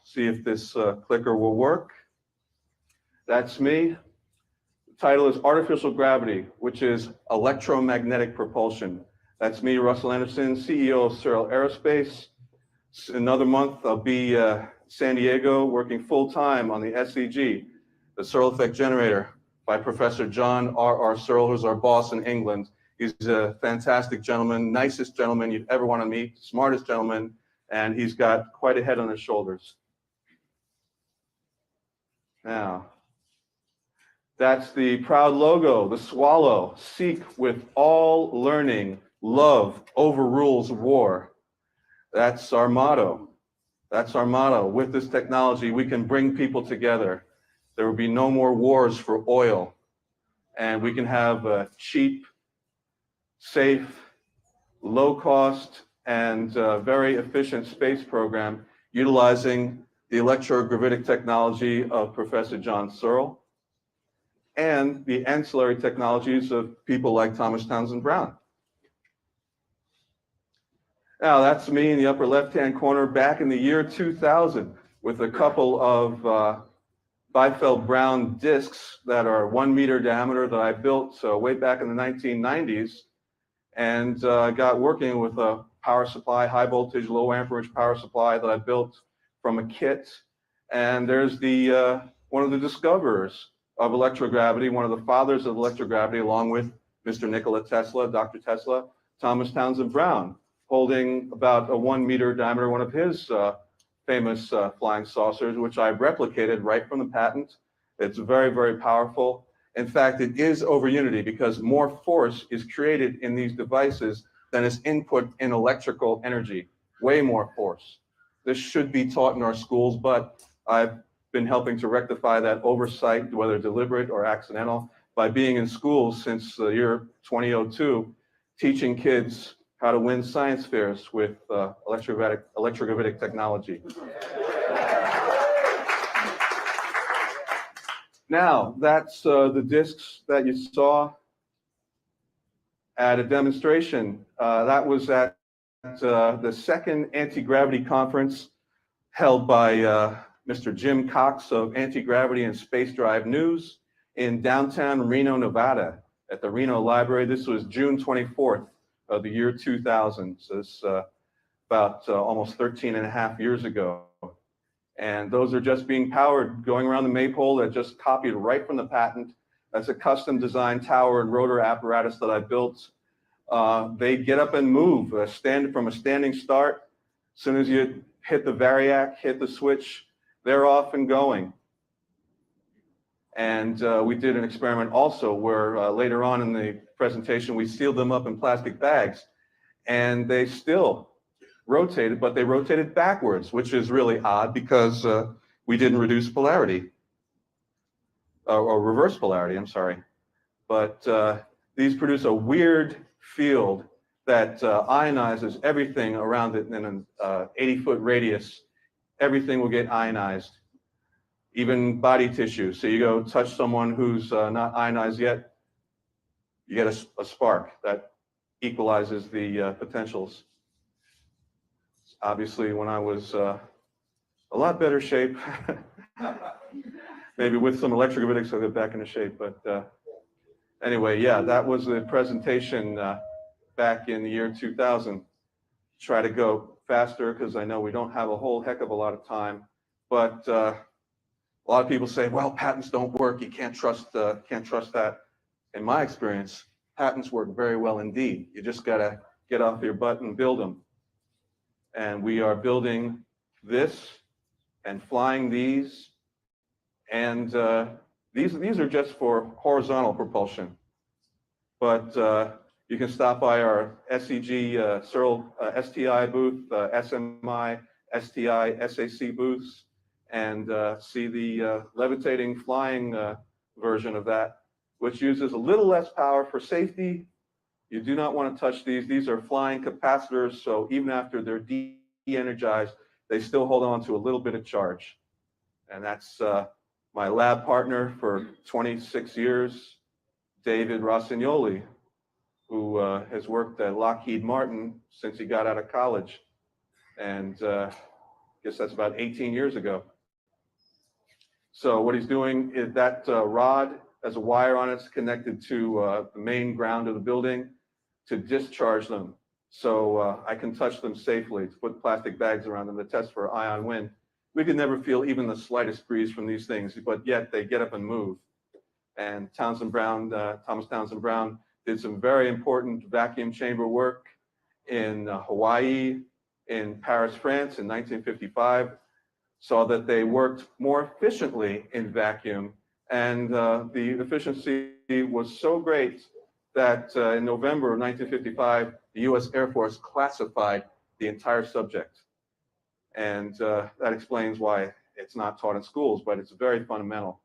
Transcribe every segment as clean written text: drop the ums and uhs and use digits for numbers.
See if this clicker will work. That's me. The title is Artificial Gravity, which is electromagnetic propulsion. That's me, Russell Anderson, CEO of searl Aerospace. Another month, I'll be San Diego working full-time on the SEG, the Searle Effect Generator, by Professor John R.R. Searle, who's our boss in England. He's a fantastic gentleman, nicest gentleman you'd ever want to meet, smartest gentleman, and he's got quite a head on his shoulders. Now, that's the proud logo, the swallow. Seek with all learning, love overrules war. That's our motto. That's our motto. With this technology, we can bring people together. There will be no more wars for oil. And we can have a cheap, safe, low cost, and very efficient space program utilizing the electrogravitic technology of Professor John Searle and the ancillary technologies of people like Thomas Townsend Brown. Now, that's me in the upper left-hand corner back in the year 2000 with a couple of Biefeld-Brown discs that are 1 meter diameter that I built way back in the 1990s, and got working with a power supply, high voltage, low amperage power supply that I built from a kit. And there's the one of the discoverers of electrogravity, one of the fathers of electrogravity, along with Mr. Nikola Tesla, Dr. Tesla, Thomas Townsend Brown, holding about a 1 meter diameter, one of his famous flying saucers, which I replicated right from the patent. It's very, very powerful. In fact, it is over unity because more force is created in these devices than is input in electrical energy, way more force. This should be taught in our schools, but I've been helping to rectify that oversight, whether deliberate or accidental, by being in schools since the year 2002, teaching kids how to win science fairs with electrogravitic technology. Now, that's the discs that you saw at a demonstration. That was at the second anti-gravity conference held by Mr. Jim Cox of AntiGravity and Space Drive News in downtown Reno, Nevada, at the Reno Library. This was June 24th of the year 2000. So this about almost 13 and a half years ago. And those are just being powered, going around the maypole that just copied right from the patent. That's a custom designed tower and rotor apparatus that I built. They get up and move, from a standing start. As soon as you hit the variac, hit the switch, they're off and going. And we did an experiment also where later on in the presentation, we sealed them up in plastic bags, and they still rotated, but they rotated backwards, which is really odd because we didn't reduce polarity, or reverse polarity, I'm sorry. But these produce a weird field that ionizes everything around it in an 80-foot radius. Everything will get ionized, even body tissue. So you go touch someone who's not ionized yet, you get a spark that equalizes the potentials. Obviously, when I was a lot better shape, maybe with some electrogravitics, I'll get back into shape. But anyway, yeah, that was the presentation back in the year 2000. Try to go faster because I know we don't have a whole heck of a lot of time. But a lot of people say, well, patents don't work. You can't trust that. In my experience, patents work very well indeed. You just got to get off your butt and build them. And we are building this and flying these. And these are just for horizontal propulsion. But you can stop by our SEG, searl, STI booth, SMI, STI, SAC booths, and see the levitating flying version of that, which uses a little less power for safety. You do not want to touch these. These are flying capacitors, so even after they're de-energized, they still hold on to a little bit of charge. And that's my lab partner for 26 years, David Rossignoli, who has worked at Lockheed Martin since he got out of college. And guess that's about 18 years ago. So what he's doing is that rod has a wire on it, it's connected to the main ground of the building to discharge them. So I can touch them safely, to put plastic bags around them to test for ion wind. We could never feel even the slightest breeze from these things, but yet they get up and move. And Thomas Townsend Brown did some very important vacuum chamber work in Hawaii, in Paris, France in 1955, saw that they worked more efficiently in vacuum. And the efficiency was so great that in November of 1955, the US Air Force classified the entire subject. And that explains why it's not taught in schools, but it's very fundamental.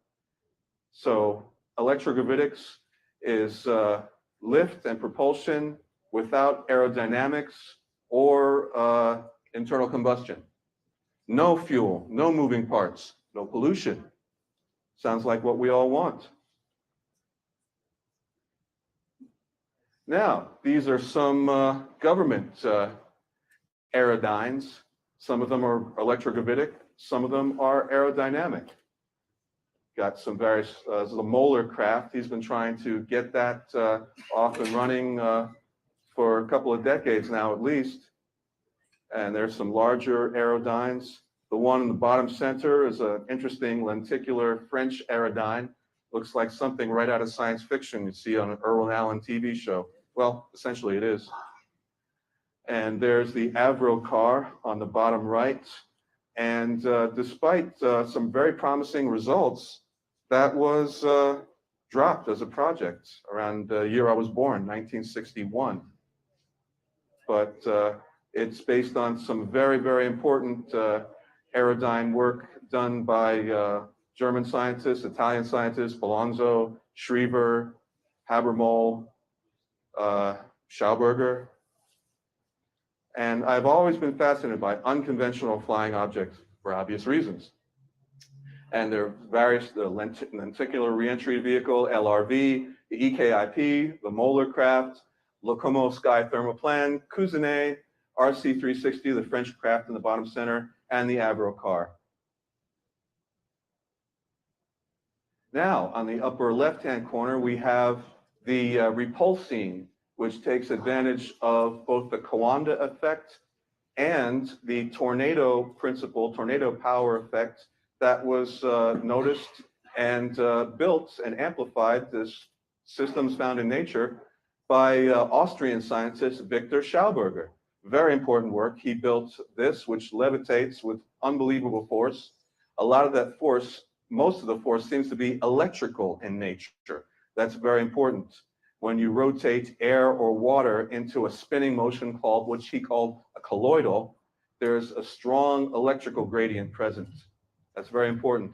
So electrogravitics is lift and propulsion without aerodynamics or internal combustion. No fuel, no moving parts, no pollution. Sounds like what we all want. Now, these are some government aerodynes. Some of them are electrogravitic, some of them are aerodynamic. Got some various, the Moeller craft, he's been trying to get that off and running for a couple of decades now at least. And there's some larger aerodynes. The one in the bottom center is an interesting lenticular French aerodyne. Looks like something right out of science fiction you see on an Irwin Allen TV show. Well, essentially it is. And there's the Avro car on the bottom right. And despite some very promising results, that was dropped as a project around the year I was born, 1961. But it's based on some very, very important aerodyne work done by German scientists, Italian scientists, Bolonzo, Schriever, Habermohl, Schauberger. And I've always been fascinated by unconventional flying objects for obvious reasons. And there are various, the lenticular reentry vehicle, LRV, the EKIP, the Moeller craft, Locomo Sky Thermoplan, Cousinet, RC360, the French craft in the bottom center, and the Avro car. Now, on the upper left-hand corner, we have the repulsine, which takes advantage of both the Coanda effect and the tornado principle, tornado power effect that was noticed and built and amplified, this systems found in nature, by Austrian scientist Victor Schauberger. Very important work. He built this, which levitates with unbelievable force. A lot of that force, most of the force seems to be electrical in nature. That's very important. When you rotate air or water into a spinning motion called, which he called a colloidal, there's a strong electrical gradient present. That's very important.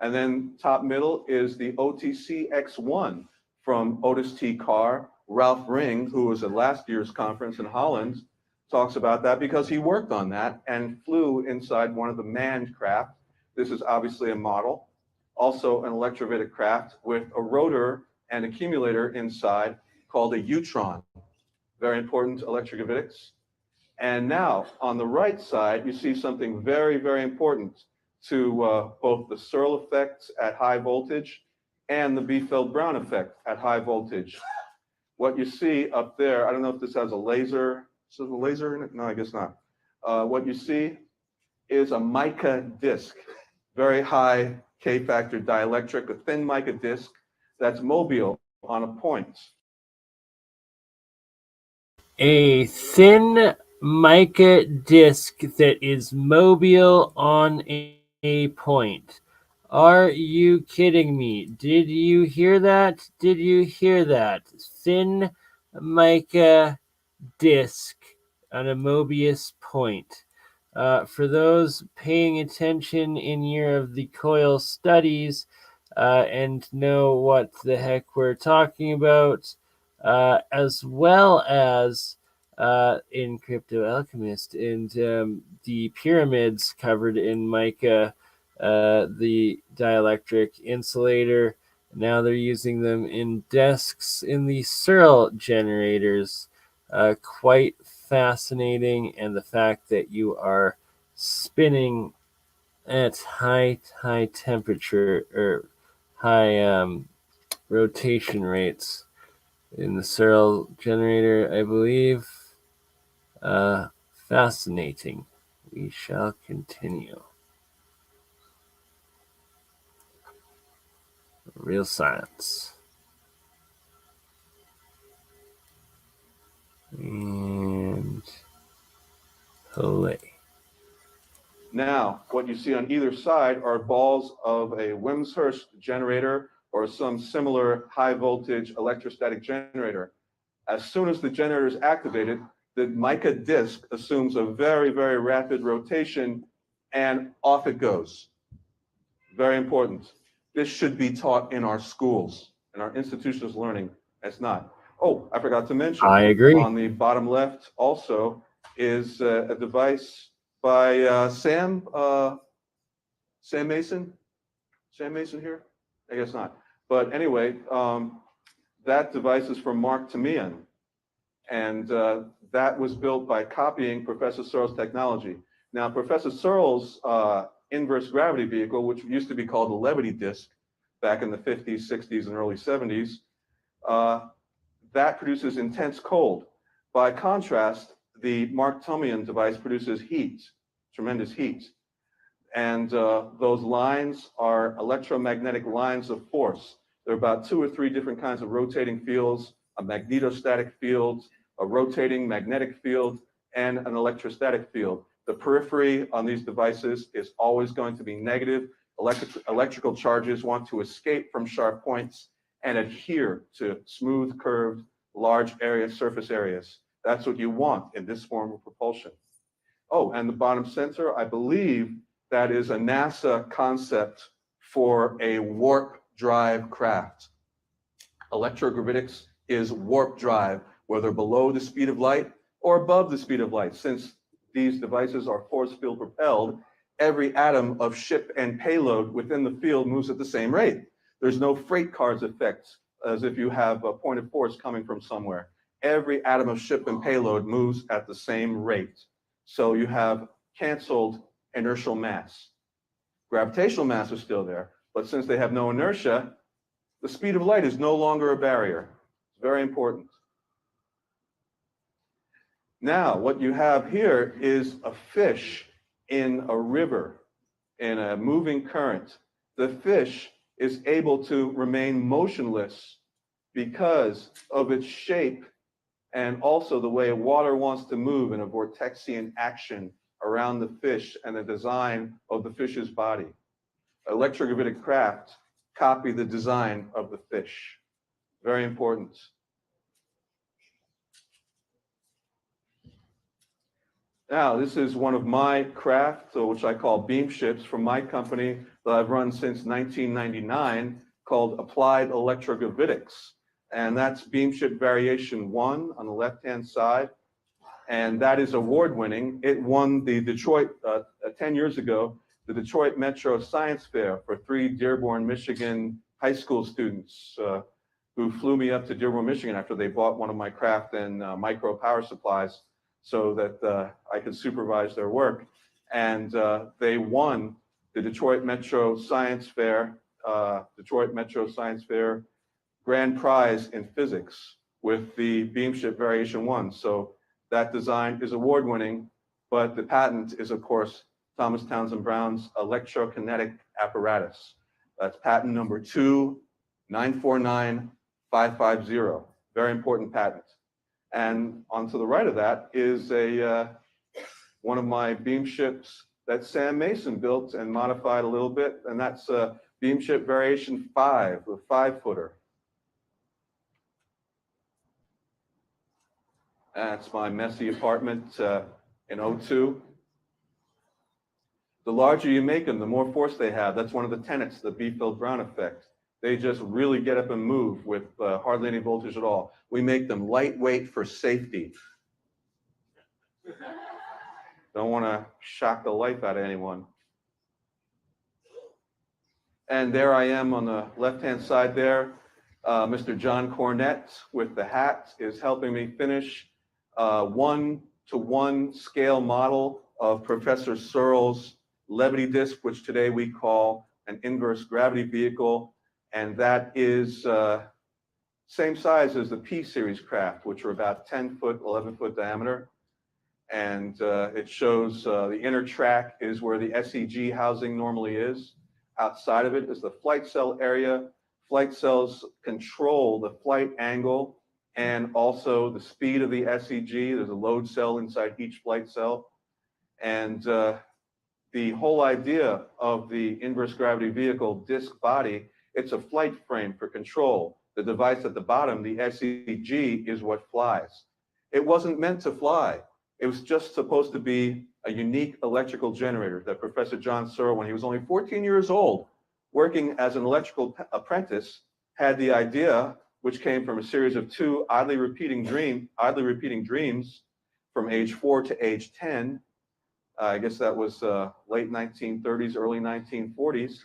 And then top middle is the OTC X1 from OdySee car. Ralph Ring, who was at last year's conference in Holland, talks about that because he worked on that and flew inside one of the manned craft. This is obviously a model, also an electrovitic craft with a rotor and accumulator inside called a Utron. Very important electrogravitics. And now on the right side, you see something very, very important to both the searl effect at high voltage and the Biefeld-Brown effect at high voltage. What you see up there, I don't know if this has a laser. Is there a laser in it? No, I guess not. What you see is a mica disc, very high K-factor dielectric, a thin mica disc that's mobile on a point. A thin mica disc that is mobile on a point. Are you kidding me? Did you hear that? Did you hear that? Thin mica disc on a Mobius point. For those paying attention in year of the coil studies and know what the heck we're talking about, as well as in Crypto Alchemist and the pyramids covered in mica, the dielectric insulator. Now they're using them in desks in the searl generators. Quite fascinating, and the fact that you are spinning at high temperature or high rotation rates in the searl generator, I believe. Fascinating. We shall continue. Real science. And play. Now, what you see on either side are balls of a Wimshurst generator or some similar high voltage electrostatic generator. As soon as the generator is activated, the mica disc assumes a very, very rapid rotation and off it goes. Very important. This should be taught in our schools, in our institutions of learning. It's not. Oh, I forgot to mention. I agree. On the bottom left also is a device by Sam Mason. Sam Mason here? I guess not. But anyway, that device is from Mark Tamian. And that was built by copying Professor Searl's technology. Now, Professor Searl's inverse gravity vehicle, which used to be called the levity disk back in the 50s, 60s, and early 70s, that produces intense cold. By contrast, the Mark Tamian device produces heat, tremendous heat. And those lines are electromagnetic lines of force. There are about 2 or 3 different kinds of rotating fields: a magnetostatic field, a rotating magnetic field, and an electrostatic field. The periphery on these devices is always going to be negative. Electrical charges want to escape from sharp points and adhere to smooth, curved, large area surface areas. That's what you want in this form of propulsion. Oh, and the bottom center, I believe that is a NASA concept for a warp drive craft. Electrogravitics is warp drive, whether below the speed of light or above the speed of light. Since these devices are force field propelled, every atom of ship and payload within the field moves at the same rate. There's no freight cars effect, as if you have a point of force coming from somewhere. Every atom of ship and payload moves at the same rate. So you have canceled inertial mass. Gravitational mass is still there, but since they have no inertia, the speed of light is no longer a barrier. It's very important. Now, what you have here is a fish in a river, in a moving current. The fish is able to remain motionless because of its shape and also the way water wants to move in a vortexian action around the fish and the design of the fish's body. Electrogravitic craft copy the design of the fish. Very important. Now, this is one of my craft, which I call beam ships, from my company that I've run since 1999, called Applied Electrogravitics. And that's beam ship variation 1 on the left-hand side. And that is award-winning. It won the Detroit, 10 years ago, the Detroit Metro Science Fair for 3 Dearborn, Michigan high school students who flew me up to Dearborn, Michigan after they bought one of my craft and micro power supplies so that I could supervise their work. And they won the Detroit Metro Science Fair, grand prize in physics with the beam ship variation 1. So that design is award-winning, but the patent is, of course, Thomas Townsend Brown's electrokinetic apparatus. That's patent number 2949550. Very important patent. And on to the right of that is one of my beam ships that Sam Mason built and modified a little bit, and that's beam ship variation 5, the 5-footer. That's my messy apartment in O2. The larger you make them, the more force they have. That's one of the tenets, the Biefeld-Brown effect. They just really get up and move with hardly any voltage at all. We make them lightweight for safety. Don't want to shock the life out of anyone. And there I am on the left-hand side there. Mr. John Cornett with the hat is helping me finish 1-to-1 scale model of Professor Searl's levity disk, which today we call an inverse gravity vehicle, and that is same size as the P-series craft, which are about 10 foot, 11 foot diameter. And it shows the inner track is where the SEG housing normally is. Outside of it is the flight cell area. Flight cells control the flight angle and also the speed of the SEG. There's a load cell inside each flight cell. And the whole idea of the inverse gravity vehicle disk body, it's a flight frame for control. The device at the bottom, the SEG, is what flies. It wasn't meant to fly. It was just supposed to be a unique electrical generator that Professor John Searl, when he was only 14 years old, working as an electrical apprentice, had the idea, which came from a series of two oddly repeating dreams from age 4 to age 10. I guess that was late 1930s, early 1940s,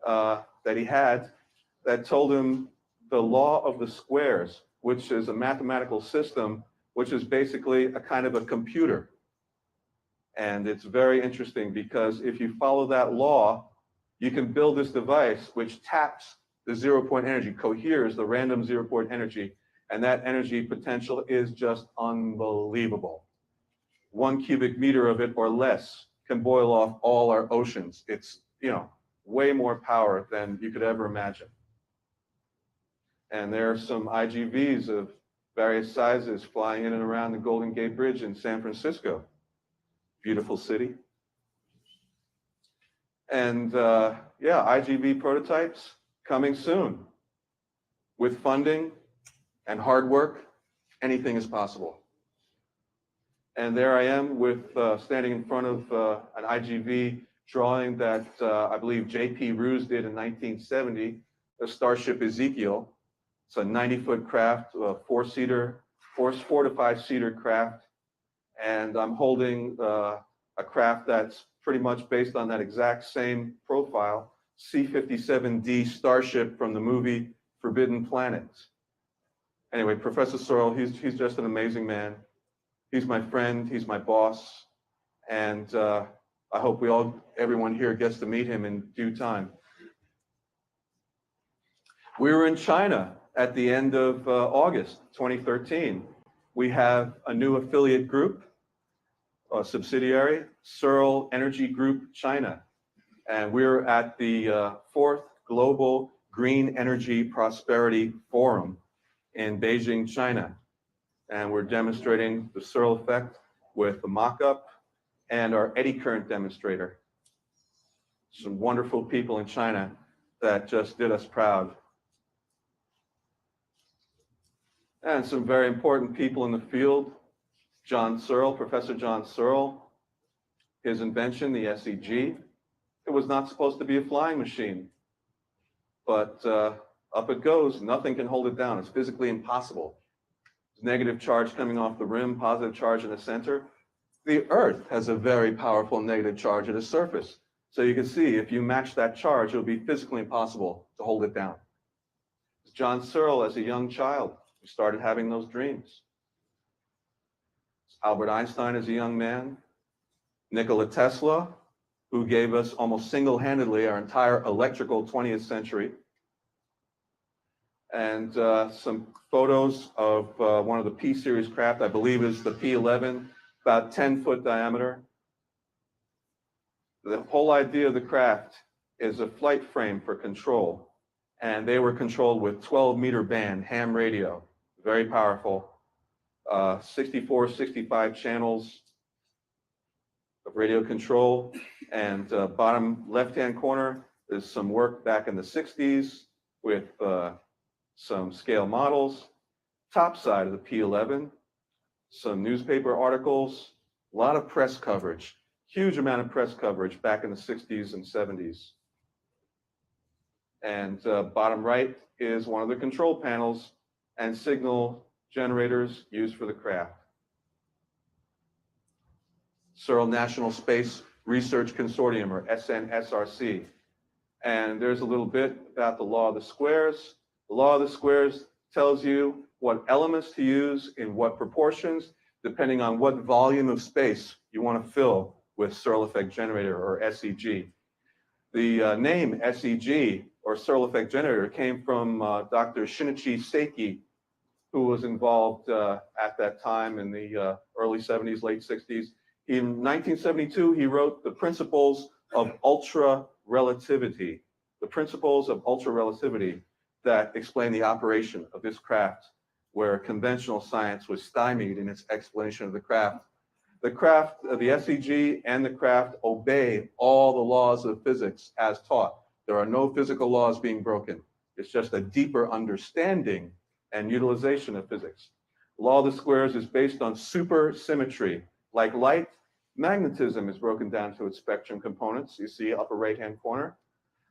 that he had, that told him the law of the squares, which is a mathematical system, which is basically a kind of a computer. And it's very interesting because if you follow that law, you can build this device which taps the 0-point energy, coheres the random 0-point energy, and that energy potential is just unbelievable. 1 cubic meter of it or less can boil off all our oceans. It's, way more power than you could ever imagine. And there are some IGVs of various sizes flying in and around the Golden Gate Bridge in San Francisco. Beautiful city. And IGV prototypes coming soon. With funding and hard work, anything is possible. And there I am with standing in front of an IGV drawing that I believe J.P. Roos did in 1970, the Starship Ezekiel. It's a 90-foot craft, a 4 to 5-seater craft. And I'm holding a craft that's pretty much based on that exact same profile, C-57D Starship from the movie Forbidden Planet. Anyway, Professor Searl, he's just an amazing man. He's my friend, he's my boss, and I hope everyone here gets to meet him in due time. We were in China at the end of August 2013. We have a new affiliate group, a subsidiary, Searl Energy Group China. And we're at the 4th Global Green Energy Prosperity Forum in Beijing, China. And we're demonstrating the Searl effect with the mock-up and our eddy current demonstrator. Some wonderful people in China that just did us proud. And some very important people in the field. John Searl, Professor John Searl, his invention, the SEG. It was not supposed to be a flying machine, but up it goes. Nothing can hold it down. It's physically impossible. There's negative charge coming off the rim, positive charge in the center. The Earth has a very powerful negative charge at its surface. So you can see if you match that charge, it'll be physically impossible to hold it down. John Searl, as a young child, he started having those dreams. Albert Einstein as a young man. Nikola Tesla, who gave us almost single-handedly our entire electrical 20th century. And some photos of one of the P-series craft, I believe is the P-11, about 10-foot diameter. The whole idea of the craft is a flight frame for control. And they were controlled with 12-meter band ham radio, very powerful. 64, 65 channels of radio control. And bottom left-hand corner is some work back in the 60s with some scale models. Top side of the P-11, some newspaper articles, a lot of press coverage, huge amount of press coverage back in the 60s and 70s. And bottom right is one of the control panels and signal generators used for the craft. Searl National Space Research Consortium, or SNSRC. And there's a little bit about the law of the squares. The law of the squares tells you what elements to use in what proportions, depending on what volume of space you want to fill with searl effect generator, or SEG. The name SEG, or searl effect generator, came from Dr. Shinichi Seiki, who was involved at that time in the early 70s, late 60s. In 1972, he wrote The Principles of Ultra Relativity, the principles of ultra relativity that explain the operation of this craft, where conventional science was stymied in its explanation of the craft. The craft, the SEG and the craft obey all the laws of physics as taught. There are no physical laws being broken. It's just a deeper understanding and utilization of physics. Law of the squares is based on supersymmetry. Like light, magnetism is broken down to its spectrum components, you see upper right-hand corner,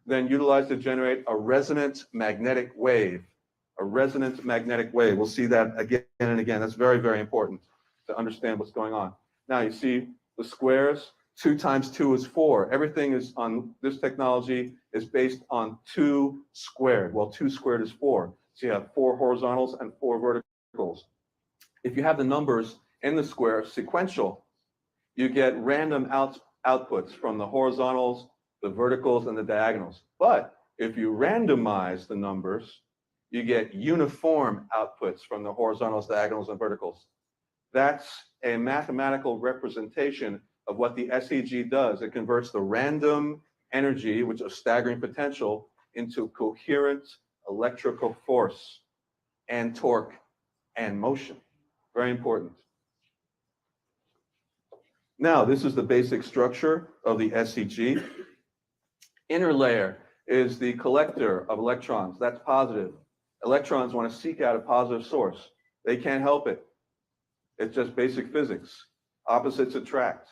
then utilized to generate a resonant magnetic wave. A resonant magnetic wave. We'll see that again and again. That's very, very important to understand what's going on. Now you see the squares, 2 times 2 is 4. Everything is on this technology is based on 2 squared. Well, 2 squared is 4. So you have 4 horizontals and 4 verticals. If you have the numbers in the square sequential, you get random outputs from the horizontals, the verticals, and the diagonals. But if you randomize the numbers, you get uniform outputs from the horizontals, diagonals, and verticals. That's a mathematical representation of what the SEG does. It converts the random energy, which is staggering potential, into coherent electrical force and torque and motion. Very important. Now, this is the basic structure of the SEG. Inner layer is the collector of electrons. That's positive. Electrons want to seek out a positive source. They can't help it. It's just basic physics. Opposites attract.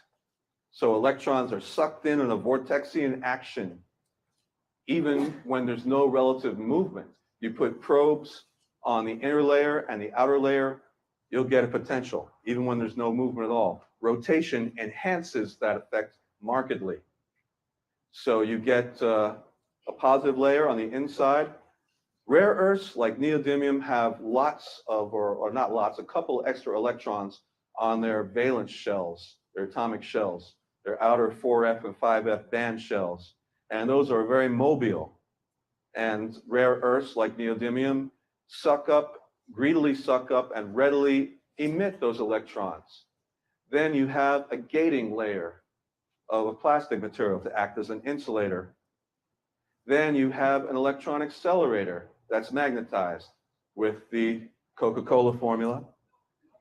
So electrons are sucked in a vortexian action, even when there's no relative movement. You put probes on the inner layer and the outer layer, you'll get a potential, even when there's no movement at all. Rotation enhances that effect markedly. So you get a positive layer on the inside. Rare earths like neodymium have lots of, or not lots, a couple extra electrons on their valence shells, their atomic shells, their outer 4f and 5f band shells. And those are very mobile. And rare earths like neodymium greedily suck up and readily emit those electrons. Then you have a gating layer of a plastic material to act as an insulator. Then you have an electron accelerator that's magnetized with the Coca-Cola formula,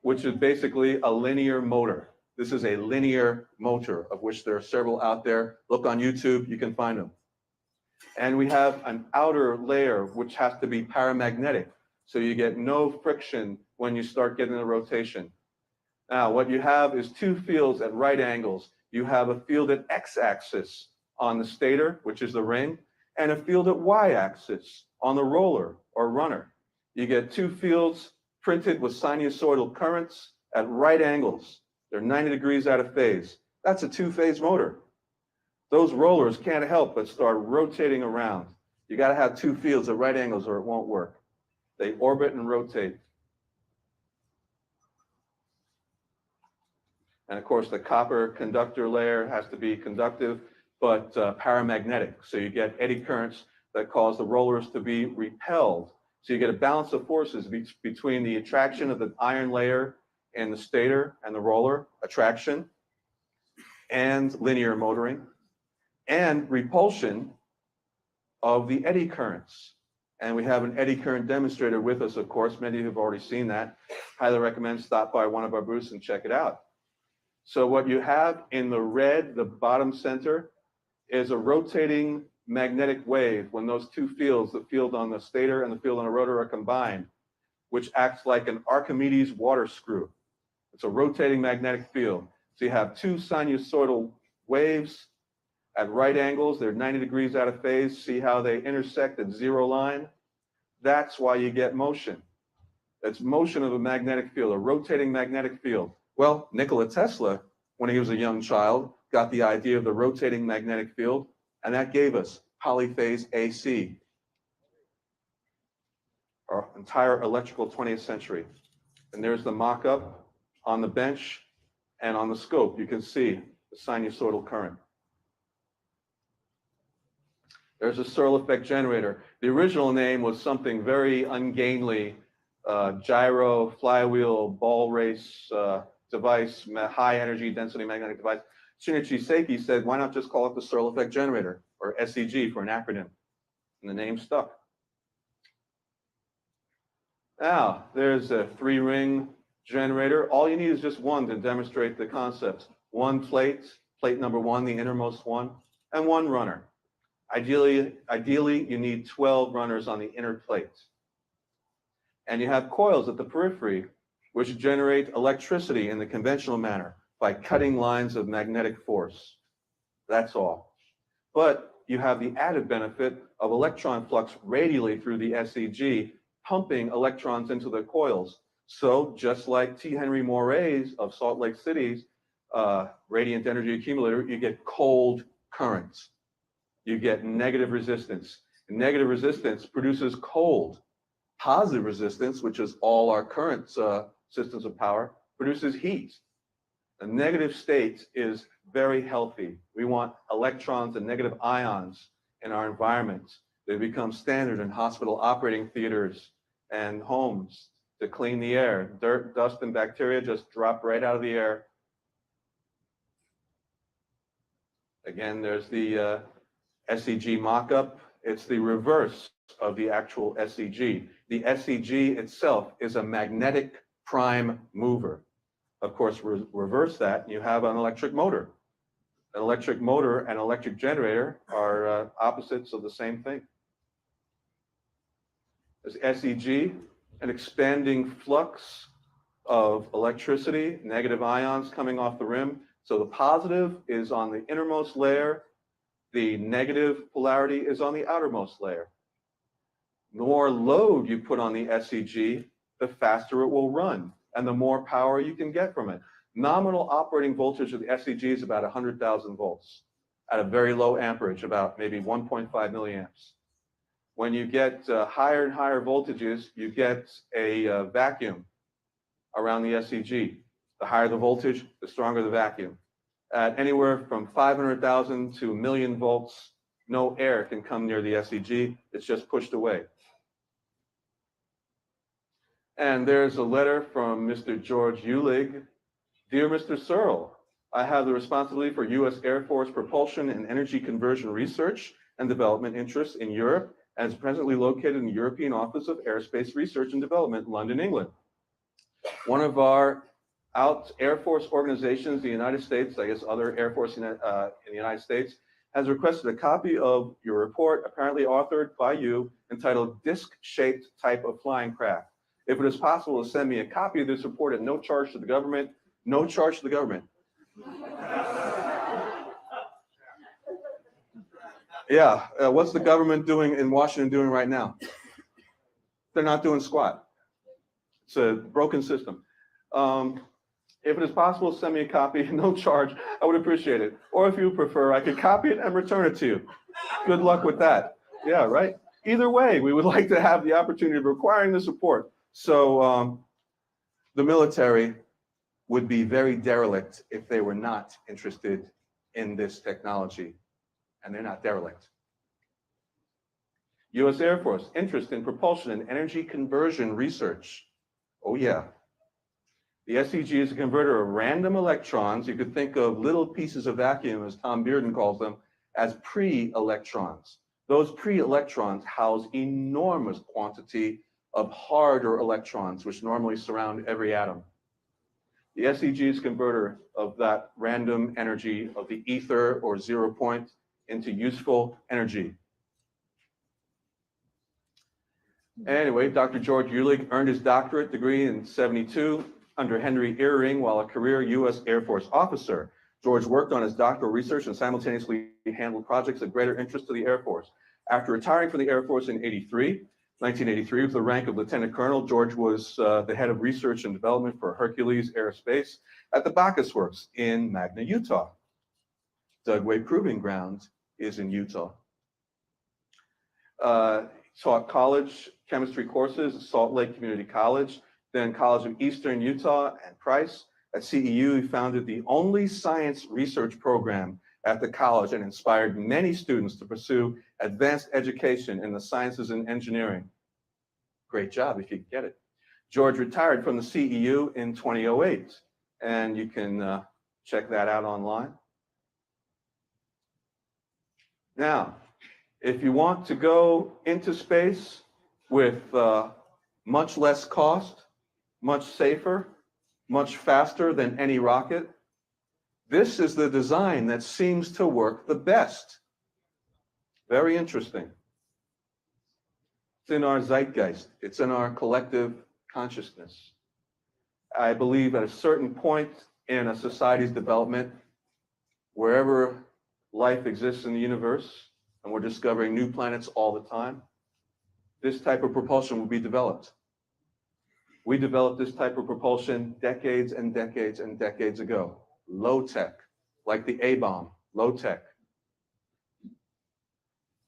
which is basically a linear motor. This is a linear motor, of which there are several out there. Look on YouTube, you can find them. And we have an outer layer, which has to be paramagnetic, so you get no friction when you start getting the rotation. Now, what you have is 2 fields at right angles. You have a field at x-axis on the stator, which is the ring, and a field at y-axis on the roller or runner. You get 2 fields printed with sinusoidal currents at right angles. They're 90 degrees out of phase. That's a 2-phase motor. Those rollers can't help but start rotating around. You got to have 2 fields at right angles or it won't work. They orbit and rotate. And of course, the copper conductor layer has to be conductive, but paramagnetic. So you get eddy currents that cause the rollers to be repelled. So you get a balance of forces between the attraction of the iron layer and the stator and the roller, attraction, and linear motoring, and repulsion of the eddy currents. And we have an eddy current demonstrator with us, of course. Many of you have already seen that. Highly recommend stop by one of our booths and check it out. So what you have in the red, the bottom center, is a rotating magnetic wave when those 2 fields, the field on the stator and the field on the rotor, are combined, which acts like an Archimedes water screw. It's a rotating magnetic field. So you have 2 sinusoidal waves at right angles. They're 90 degrees out of phase. See how they intersect at 0 line? That's why you get motion. It's motion of a magnetic field, a rotating magnetic field. Well, Nikola Tesla, when he was a young child, got the idea of the rotating magnetic field, and that gave us polyphase AC, our entire electrical 20th century. And there's the mock-up on the bench and on the scope. You can see the sinusoidal current. There's a searl effect generator. The original name was something very ungainly, gyro, flywheel, ball race device, high energy density magnetic device. Shinichi Seiki said, why not just call it the searl effect generator, or SEG for an acronym? And the name stuck. Now, there's a 3-ring generator. All you need is just one to demonstrate the concepts. One plate, plate number 1, the innermost one, and one runner. Ideally, you need 12 runners on the inner plate. And you have coils at the periphery, which generate electricity in the conventional manner by cutting lines of magnetic force. That's all. But you have the added benefit of electron flux radially through the SEG, pumping electrons into the coils. So just like T. Henry Moray's of Salt Lake City's radiant energy accumulator, you get cold currents. You get negative resistance. And negative resistance produces cold. Positive resistance, which is all our current systems of power, produces heat. A negative state is very healthy. We want electrons and negative ions in our environment. They become standard in hospital operating theaters and homes to clean the air. Dirt, dust, and bacteria just drop right out of the air. Again, there's the SEG mock-up. It's the reverse of the actual SEG. The SEG itself is a magnetic prime mover. Of course, reverse that, and you have an electric motor. An electric motor and electric generator are opposites of the same thing. There's SEG, an expanding flux of electricity, negative ions coming off the rim. So the positive is on the innermost layer. The negative polarity is on the outermost layer. The more load you put on the SEG, the faster it will run, and the more power you can get from it. Nominal operating voltage of the SEG is about 100,000 volts at a very low amperage, about maybe 1.5 milliamps. When you get higher and higher voltages, you get a vacuum around the SEG. The higher the voltage, the stronger the vacuum. At anywhere from 500,000 to 1 million volts, no air can come near the SEG. It's just pushed away. And there's a letter from Mr. George Uhlig. Dear Mr. Searle, I have the responsibility for U.S. Air Force propulsion and energy conversion research and development interests in Europe, and is presently located in the European Office of Aerospace Research and Development, London, England. One of our Air Force organizations, the United States, I guess other Air Force in the United States, has requested a copy of your report, apparently authored by you, entitled Disc-Shaped Type of Flying Craft. If it is possible to send me a copy of this report at no charge to the government, no charge to the government. Yeah, what's the government doing in Washington doing right now? They're not doing squat. It's a broken system. If it is possible to send me a copy, no charge, I would appreciate it. Or if you prefer, I could copy it and return it to you. Good luck with that. Yeah, right? Either way, we would like to have the opportunity of acquiring this report. So the military would be very derelict if they were not interested in this technology. And they're not derelict. U.S. Air Force, interest in propulsion and energy conversion research. Oh yeah. The SEG is a converter of random electrons. You could think of little pieces of vacuum, as Tom Bearden calls them, as pre-electrons. Those pre-electrons house enormous quantity of harder electrons, which normally surround every atom. The SEG is a converter of that random energy of the ether or 0 point into useful energy. Anyway, Dr. George Uhlig earned his doctorate degree in '72 under Henry Eyring while a career U.S. Air Force officer. George worked on his doctoral research and simultaneously handled projects of greater interest to the Air Force. After retiring from the Air Force in 1983, with the rank of Lieutenant Colonel, George was the head of research and development for Hercules Aerospace at the Bacchus Works in Magna, Utah. Dugway Proving Ground is in Utah. Taught college chemistry courses at Salt Lake Community College, then College of Eastern Utah and Price, At CEU, he founded the only science research program at the college and inspired many students to pursue advanced education in the sciences and engineering. Great job if you get it. George retired from the CEU in 2008, and you can check that out online. Now, if you want to go into space with much less cost, much safer, much faster than any rocket, this is the design that seems to work the best. Very interesting. It's in our zeitgeist. It's in our collective consciousness. I believe at a certain point in a society's development, wherever life exists in the universe, and we're discovering new planets all the time, this type of propulsion will be developed. We developed this type of propulsion decades and decades and decades ago. Low tech, like the A-bomb, low tech.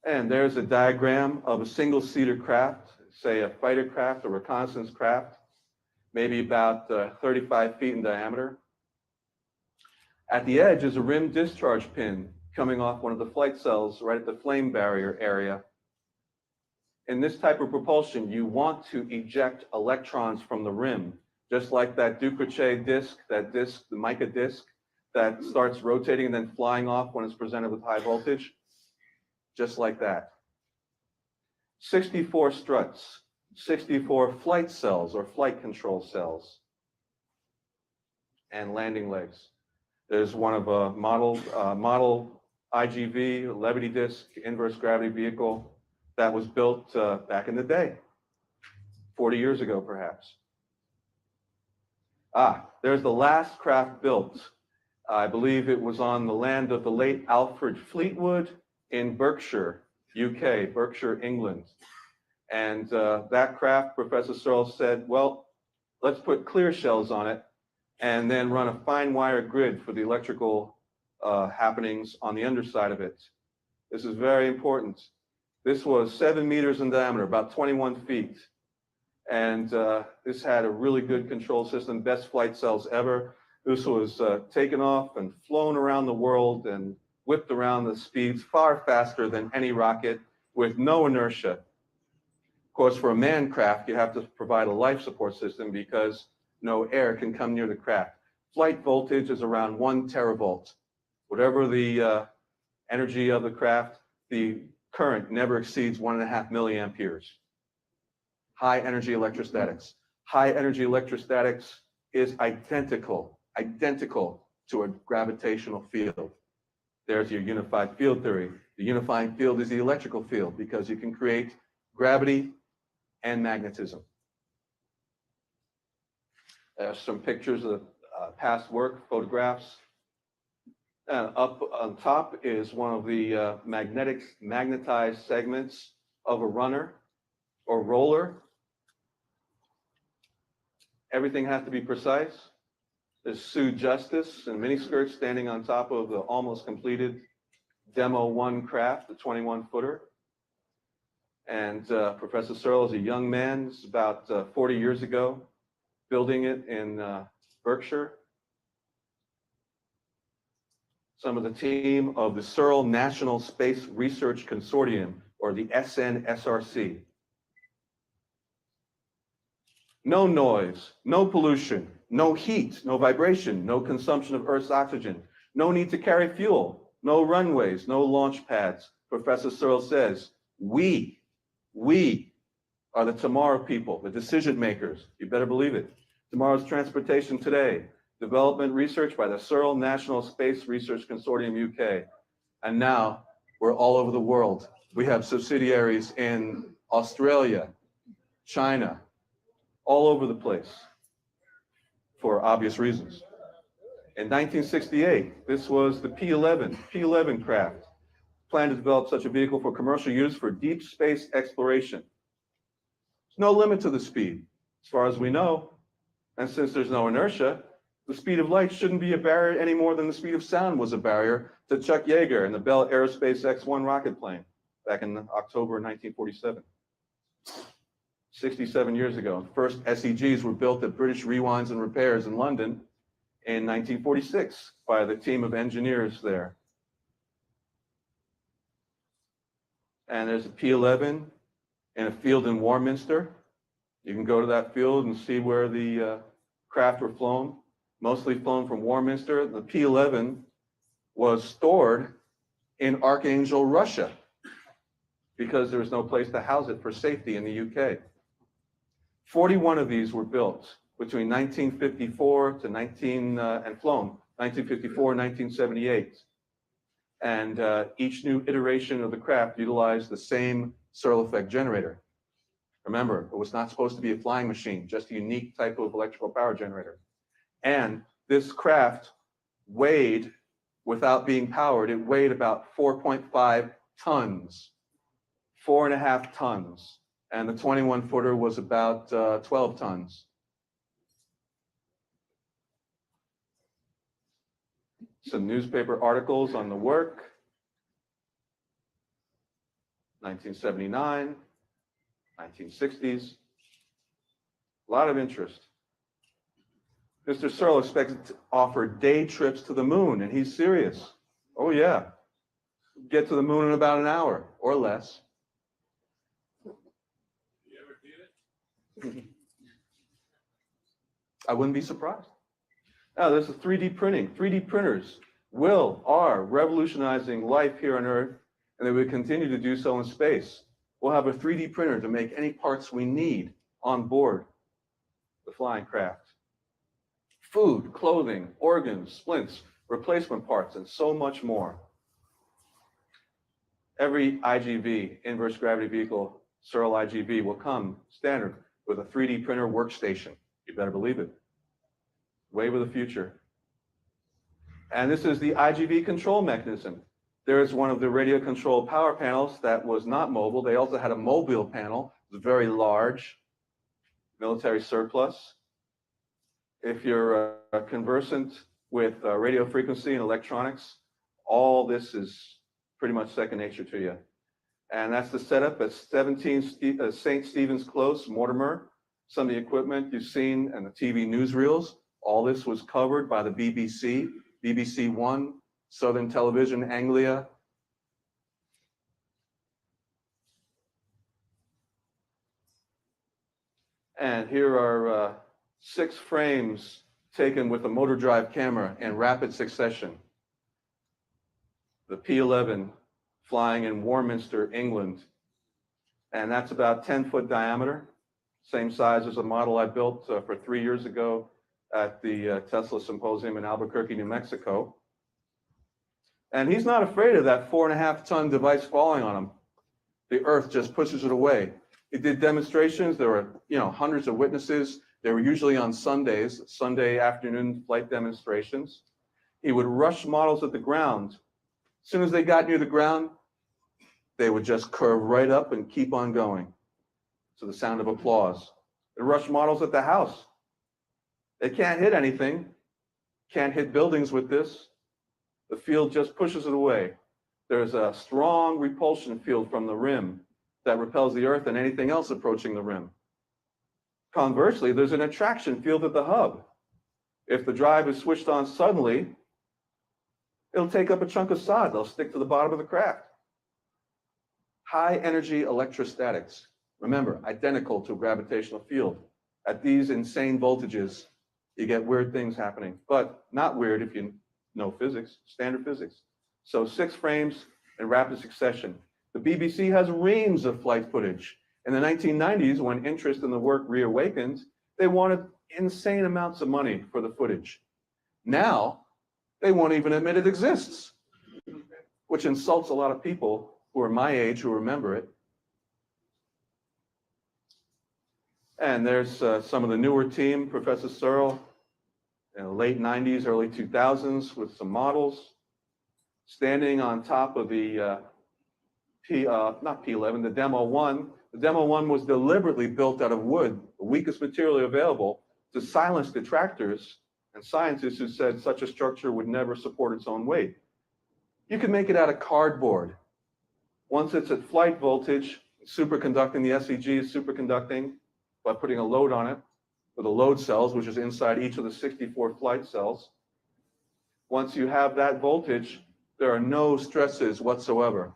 And there's a diagram of a single-seater craft, say a fighter craft, a reconnaissance craft, maybe about 35 feet in diameter. At the edge is a rim discharge pin coming off one of the flight cells right at the flame barrier area. In this type of propulsion, you want to eject electrons from the rim, just like that Ducrochet disc, the mica disc, that starts rotating and then flying off when it's presented with high voltage. Just like that. 64 struts, 64 flight cells or flight control cells, and landing legs. There's one of a model IGV, levity disc, inverse gravity vehicle that was built back in the day, 40 years ago perhaps. There's the last craft built. I believe it was on the land of the late Alfred Fleetwood in Berkshire, UK, Berkshire, England. And that craft, Professor Searl said, well, let's put clear shells on it and then run a fine wire grid for the electrical happenings on the underside of it. This is very important. This was 7 meters in diameter, about 21 feet. And this had a really good control system, best flight cells ever. This was taken off and flown around the world and whipped around the speeds far faster than any rocket with no inertia. Of course, for a manned craft, you have to provide a life support system because no air can come near the craft. Flight voltage is around 1 teravolt. Whatever the energy of the craft, the current never exceeds 1.5 milliamperes. High energy electrostatics. High energy electrostatics is identical to a gravitational field. There's your unified field theory. The unifying field is the electrical field because you can create gravity and magnetism. There's some pictures of past work, photographs. Up on top is one of the magnetized segments of a runner or roller. Everything has to be precise. There's Sue Justice in miniskirt standing on top of the almost completed Demo 1 craft, the 21-footer. And Professor Searl is a young man. This is about 40 years ago, building it in Berkshire. Some of the team of the Searl National Space Research Consortium, or the SNSRC. No noise, no pollution, no heat, no vibration, no consumption of Earth's oxygen, no need to carry fuel, no runways, no launch pads. Professor Searl says, we are the tomorrow people, the decision makers. You better believe it. Tomorrow's transportation today. Development research by the Searl National Space Research Consortium, UK. And now we're all over the world. We have subsidiaries in Australia, China, all over the place for obvious reasons. In 1968, this was the P-11 craft, planned to develop such a vehicle for commercial use for deep space exploration. There's no limit to the speed, as far as we know. And since there's no inertia, the speed of light shouldn't be a barrier any more than the speed of sound was a barrier to Chuck Yeager and the Bell Aerospace X-1 rocket plane back in October 1947. 67 years ago. First SEGs were built at British Rewinds and Repairs in London, in 1946 by the team of engineers there. And there's a P-11 in a field in Warminster. You can go to that field and see where the craft were flown, mostly flown from Warminster. The P-11 was stored in Archangel, Russia, because there was no place to house it for safety in the UK. 41 of these were built between 1954 and flown 1954 and 1978. And each new iteration of the craft utilized the same searl effect generator. Remember, it was not supposed to be a flying machine, just a unique type of electrical power generator. And this craft weighed, without being powered, it weighed about 4.5 tons, 4.5 tons. And the 21-footer was about 12 tons. Some newspaper articles on the work. 1979, 1960s. A lot of interest. Mr. Searle expected to offer day trips to the moon, and he's serious. Oh yeah, get to the moon in about an hour or less. You ever did it? I wouldn't be surprised. Now, there's a 3D printing. 3D printers are revolutionizing life here on Earth, and they will continue to do so in space. We'll have a 3D printer to make any parts we need on board the flying craft. Food, clothing, organs, splints, replacement parts, and so much more. Every IGV, inverse gravity vehicle, searl IGV, will come standard with a 3D printer workstation. You better believe it. Wave of the future. And this is the IGV control mechanism. There is one of the radio control power panels that was not mobile. They also had a mobile panel. It was very large, military surplus. If you're conversant with radio frequency and electronics, all this is pretty much second nature to you. And that's the setup at 17 St. Stephen's Close, Mortimer. Some of the equipment you've seen and the TV newsreels. All this was covered by the BBC, BBC One, Southern Television, Anglia. And here are 6 frames taken with a motor drive camera in rapid succession. The P-11 flying in Warminster, England. And that's about 10-foot diameter, same size as a model I built for 3 years ago at the Tesla Symposium in Albuquerque, New Mexico. And he's not afraid of that 4.5-ton device falling on him. The Earth just pushes it away. He did demonstrations. There were, hundreds of witnesses. They were usually on Sundays, Sunday afternoon flight demonstrations. He would rush models at the ground. As soon as they got near the ground, they would just curve right up and keep on going to the sound of applause. They rush models at the house. They can't hit anything, can't hit buildings with this. The field just pushes it away. There's a strong repulsion field from the rim that repels the Earth and anything else approaching the rim. Conversely, there's an attraction field at the hub. If the drive is switched on suddenly, it'll take up a chunk of sod. They'll stick to the bottom of the craft. High energy electrostatics. Remember, identical to a gravitational field. At these insane voltages, you get weird things happening, but not weird if you know physics, standard physics. So 6 frames in rapid succession. The BBC has reams of flight footage. In the 1990s, when interest in the work reawakened, they wanted insane amounts of money for the footage. Now, they won't even admit it exists, which insults a lot of people who are my age who remember it. And there's some of the newer team, Professor Searle, in the late 90s, early 2000s, with some models, standing on top of the not P-11, the Demo 1. The Demo 1 was deliberately built out of wood, the weakest material available, to silence detractors and scientists who said such a structure would never support its own weight. You can make it out of cardboard. Once it's at flight voltage, superconducting, the SEG is superconducting by putting a load on it. or the load cells, which is inside each of the 64 flight cells. Once you have that voltage, there are no stresses whatsoever.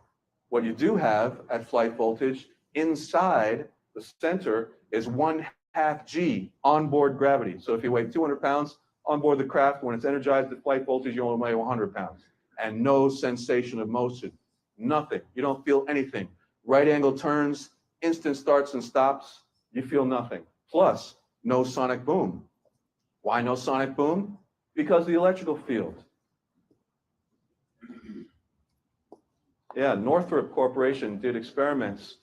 What you do have at flight voltage inside the center is 1/2 G onboard gravity. So if you weigh 200 pounds on board the craft, when it's energized at flight voltage, you only weigh 100 pounds. And no sensation of motion, nothing. You don't feel anything. Right angle turns, instant starts and stops, you feel nothing. Plus, no sonic boom. Why no sonic boom? Because of the electrical field. Yeah, Northrop Corporation did experiments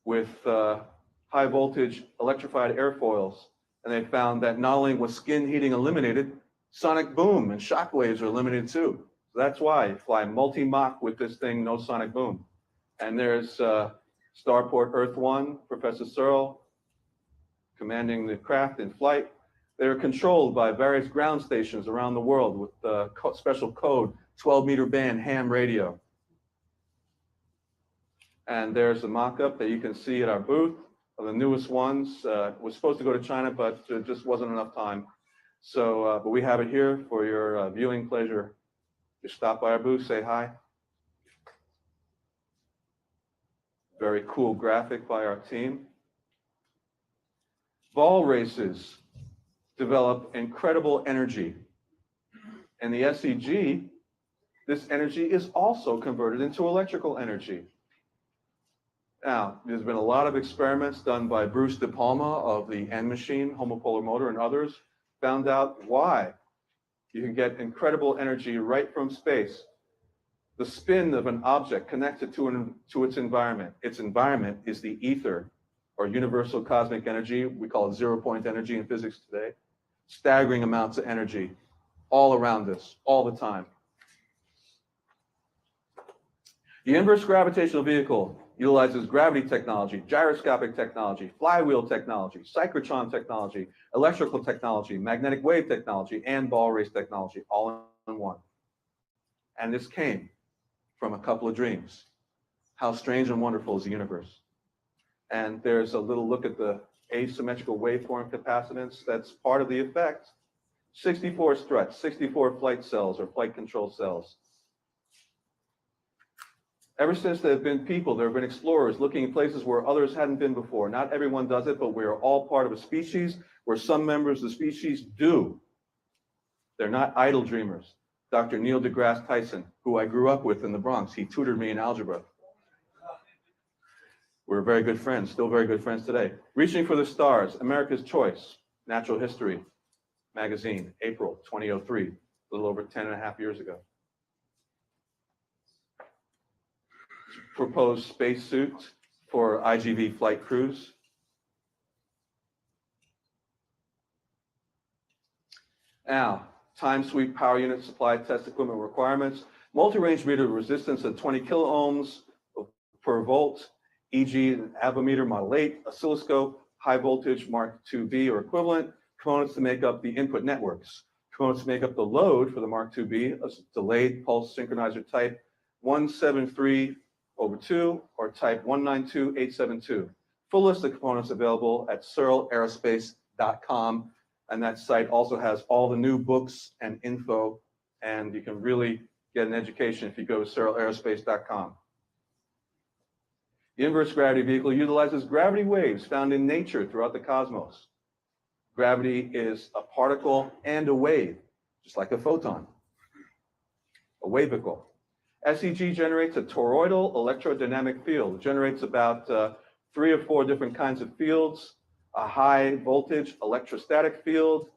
with high voltage electrified airfoils, and they found that not only was skin heating eliminated, sonic boom and shock waves are eliminated too. So that's why you fly multi-Mach with this thing, no sonic boom. And there's Starport Earth 1, Professor Searl, commanding the craft in flight. They're controlled by various ground stations around the world with special code, 12-meter band ham radio. And there's a mock-up that you can see at our booth of the newest ones. Was supposed to go to China, but there just wasn't enough time. So, but we have it here for your viewing pleasure. Just stop by our booth, say hi. Very cool graphic by our team. Ball races develop incredible energy. And the SEG, this energy is also converted into electrical energy. Now, there's been a lot of experiments done by Bruce De Palma of the N machine, homopolar motor, and others, found out why you can get incredible energy right from space. The spin of an object connected to its environment. Its environment is the ether, or universal cosmic energy. We call it zero-point energy in physics today. Staggering amounts of energy all around us, all the time. The inverse gravitational vehicle utilizes gravity technology, gyroscopic technology, flywheel technology, cyclotron technology, electrical technology, magnetic wave technology, and ball race technology, all in one. And this came from a couple of dreams. How strange and wonderful is the universe. And there's a little look at the asymmetrical waveform capacitance that's part of the effect. 64 struts, 64 flight cells or flight control cells. Ever since there have been people, there have been explorers looking in places where others hadn't been before. Not everyone does it, but we are all part of a species where some members of the species do. They're not idle dreamers. Dr. Neil deGrasse Tyson, who I grew up with in the Bronx, he tutored me in algebra. We're very good friends, still very good friends today. Reaching for the Stars, America's Choice, Natural History magazine, April 2003, a little over 10.5 years ago. Proposed spacesuit for IGV flight crews. Now, time sweep power unit supply test equipment requirements. Multi-range meter resistance at 20 kiloohms per volt, e.g. an avometer Model 8, oscilloscope, high voltage Mark IIB or equivalent, components to make up the input networks. Components to make up the load for the Mark IIB, a delayed pulse synchronizer type 173/2 or type 192872. Full list of components available at searlaerospace.com. And that site also has all the new books and info, and you can really get an education if you go to searlaerospace.com. The inverse gravity vehicle utilizes gravity waves found in nature throughout the cosmos. Gravity is a particle and a wave, just like a photon, a wavicle. SEG generates a toroidal electrodynamic field. It generates about 3 or 4 different kinds of fields. A high voltage electrostatic field,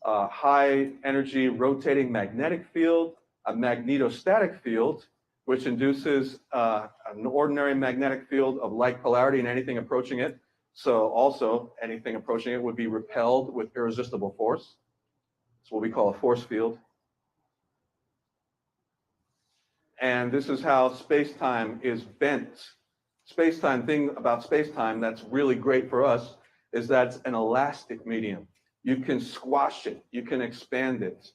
a high energy rotating magnetic field, a magnetostatic field, which induces an ordinary magnetic field of like polarity and anything approaching it. So also anything approaching it would be repelled with irresistible force. It's what we call a force field. And this is how space-time is bent. Space-time, thing about space-time that's really great for us is that it's an elastic medium. You can squash it, you can expand it,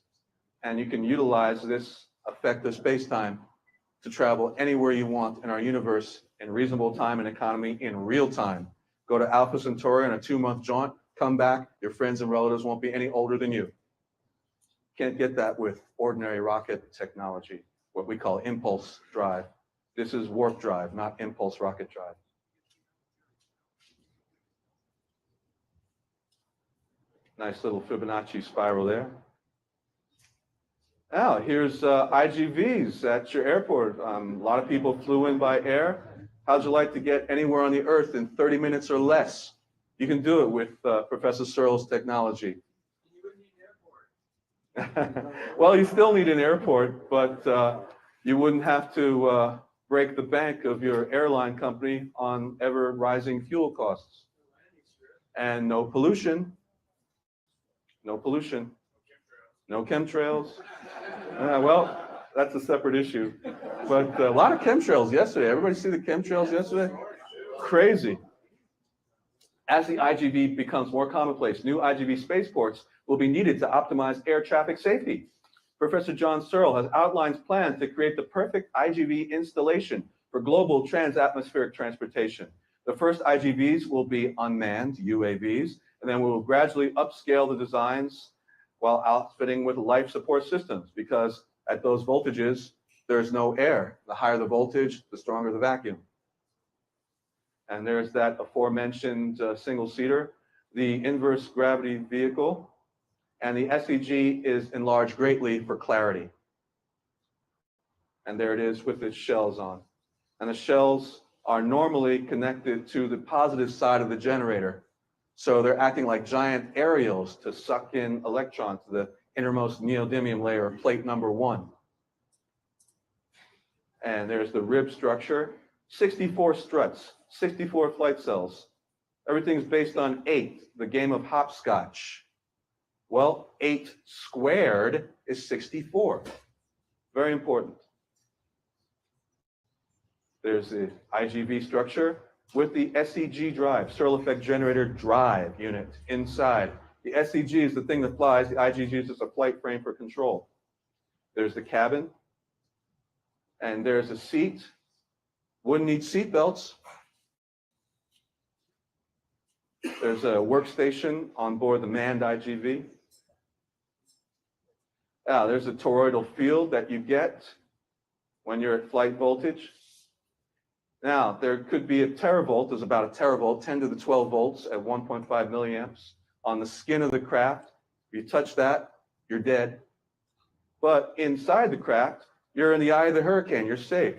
and you can utilize this effect of space-time to travel anywhere you want in our universe in reasonable time and economy in real time. Go to Alpha Centauri on a 2-month jaunt, come back, your friends and relatives won't be any older than you. Can't get that with ordinary rocket technology, what we call impulse drive. This is warp drive, not impulse rocket drive. Nice little Fibonacci spiral there. Now, here's IGVs at your airport. A lot of people flew in by air. How'd you like to get anywhere on the Earth in 30 minutes or less? You can do it with Professor Searl's technology. You wouldn't need an airport. Well, you still need an airport, but you wouldn't have to break the bank of your airline company on ever rising fuel costs. And no pollution. No pollution. No chemtrails. Well, that's a separate issue. But a lot of chemtrails yesterday. Everybody see the chemtrails yesterday? Crazy. As the IGV becomes more commonplace, new IGV spaceports will be needed to optimize air traffic safety. Professor John Searl has outlined plans to create the perfect IGV installation for global transatmospheric transportation. The first IGVs will be unmanned UAVs, and then we will gradually upscale the designs while outfitting with life support systems, because at those voltages, there's no air. The higher the voltage, the stronger the vacuum. And there's that aforementioned single-seater, the inverse gravity vehicle, and the SEG is enlarged greatly for clarity. And there it is with its shells on. And the shells are normally connected to the positive side of the generator. So they're acting like giant aerials to suck in electrons to the innermost neodymium layer, plate number 1. And there's the rib structure, 64 struts, 64 flight cells. Everything's based on 8, the game of hopscotch. Well, 8 squared is 64. Very important. There's the IGV structure with the SEG drive, Searl Effect Generator Drive unit inside. The SEG is the thing that flies. The IGG is just a flight frame for control. There's the cabin. And there's a seat. Wouldn't need seat belts. There's a workstation on board the manned IGV. Now, there's a toroidal field that you get when you're at flight voltage. Now, there could be a teravolt, there's about a teravolt, 10 to the 12 volts at 1.5 milliamps on the skin of the craft. If you touch that, you're dead. But inside the craft, you're in the eye of the hurricane, you're safe.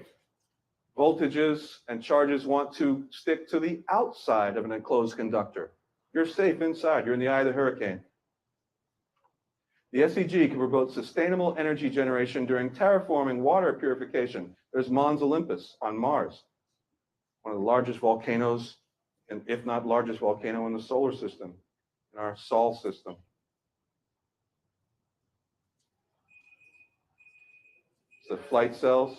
Voltages and charges want to stick to the outside of an enclosed conductor. You're safe inside, you're in the eye of the hurricane. The SEG can promote sustainable energy generation during terraforming water purification. There's Mons Olympus on Mars, one of the largest volcanoes, and if not largest volcano in the solar system, in our Sol system. The flight cells.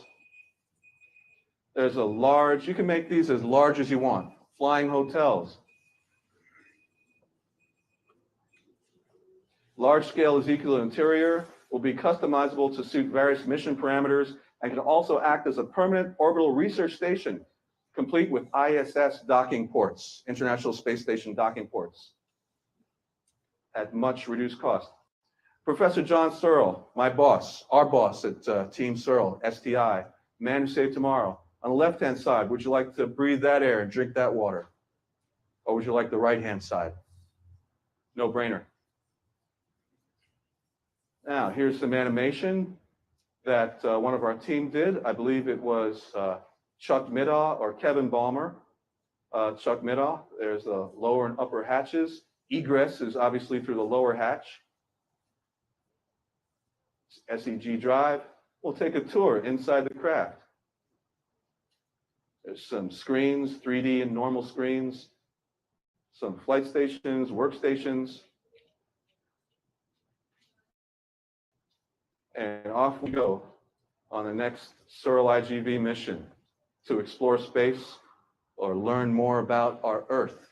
There's a large, you can make these as large as you want. Flying hotels. Large-scale Ezekiel interior will be customizable to suit various mission parameters and can also act as a permanent orbital research station, complete with ISS docking ports, International Space Station docking ports, at much reduced cost. Professor John Searl, my boss, our boss at Team Searl, STI, Man Who Saved Tomorrow. On the left-hand side, would you like to breathe that air and drink that water? Or would you like the right-hand side? No brainer. Now, here's some animation that one of our team did. I believe it was Chuck Middaugh or Kevin Ballmer. Chuck Middaugh, there's the lower and upper hatches. Egress is obviously through the lower hatch. SEG drive. We'll take a tour inside the craft. There's some screens, 3D and normal screens, some flight stations, workstations. And off we go on the next Searl IGV mission to explore space or learn more about our Earth.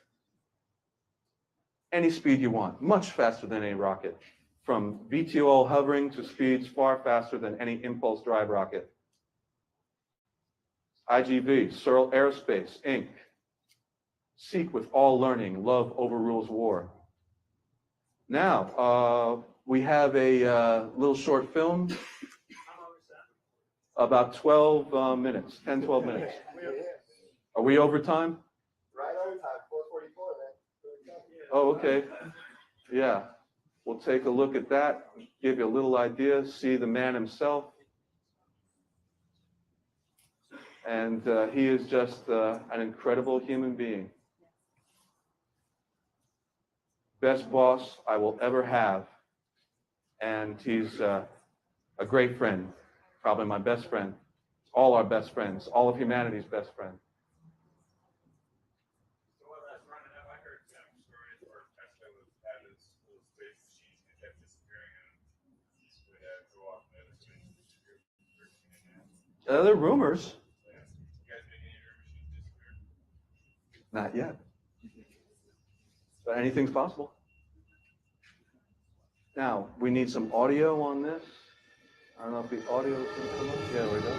Any speed you want, much faster than any rocket, from VTOL hovering to speeds far faster than any impulse drive rocket. IGV, Searl Aerospace, Inc. Seek with all learning, love overrules war. Now, we have a little short film, about 12 minutes, 10, 12 minutes. Are we over time? Right on time, 4:44 then. Oh, okay. Yeah. We'll take a look at that, give you a little idea, see the man himself. And he is just an incredible human being. Best boss I will ever have. And he's a great friend, probably my best friend, all our best friends, all of humanity's best friend. So while that's running up, I heard some stories where Tesla was had his little space machine and kept disappearing and would go off and other things disappear. There are rumors. You guys make any of your machines disappear? Not yet. But anything's possible. Now, we need some audio on this. I don't know if the audio is going to come up. Yeah, there we go.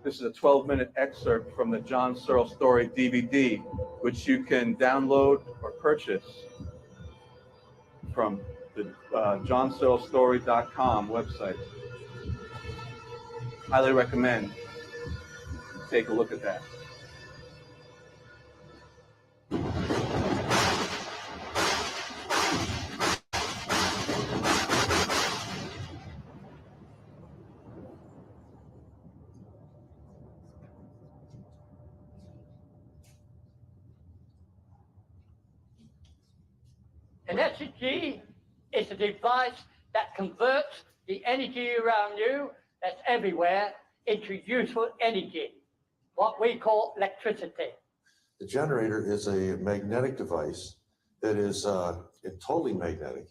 This is a 12-minute excerpt from the John Searle Story DVD, which you can download or purchase from the johnsearlestory.com website. Highly recommend take a look at that. An energy is a device that converts the energy around you, that's everywhere, into useful energy, what we call electricity. The generator is a magnetic device that is totally magnetic.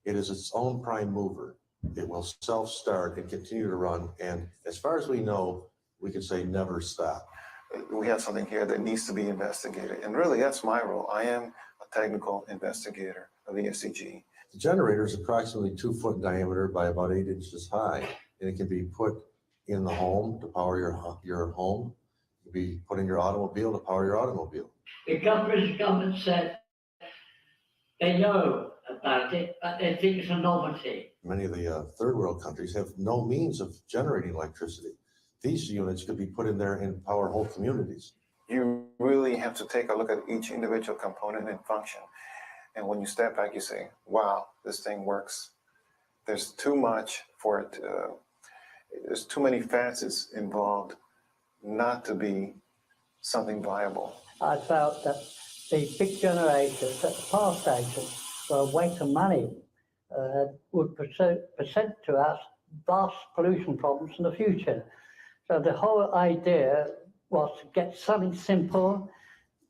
It is its own prime mover. It will self-start and continue to run, and as far as we know, we can say never stop. We have something here that needs to be investigated, and really that's my role. I am a technical investigator of the ESCG. The generator is approximately 2 foot in diameter by about 8 inches high, and it can be put in the home to power your home. It can be put in your automobile to power your automobile. The government said they know about it, but they think it's a novelty. Many of the third world countries have no means of generating electricity. These units could be put in there and power whole communities. You really have to take a look at each individual component and function. And when you step back, you say, wow, this thing works. There's too much for it. There's too many facets involved not to be something viable. I felt that the big generators at the power stations were a waste of money, would present to us vast pollution problems in the future. So the whole idea was to get something simple,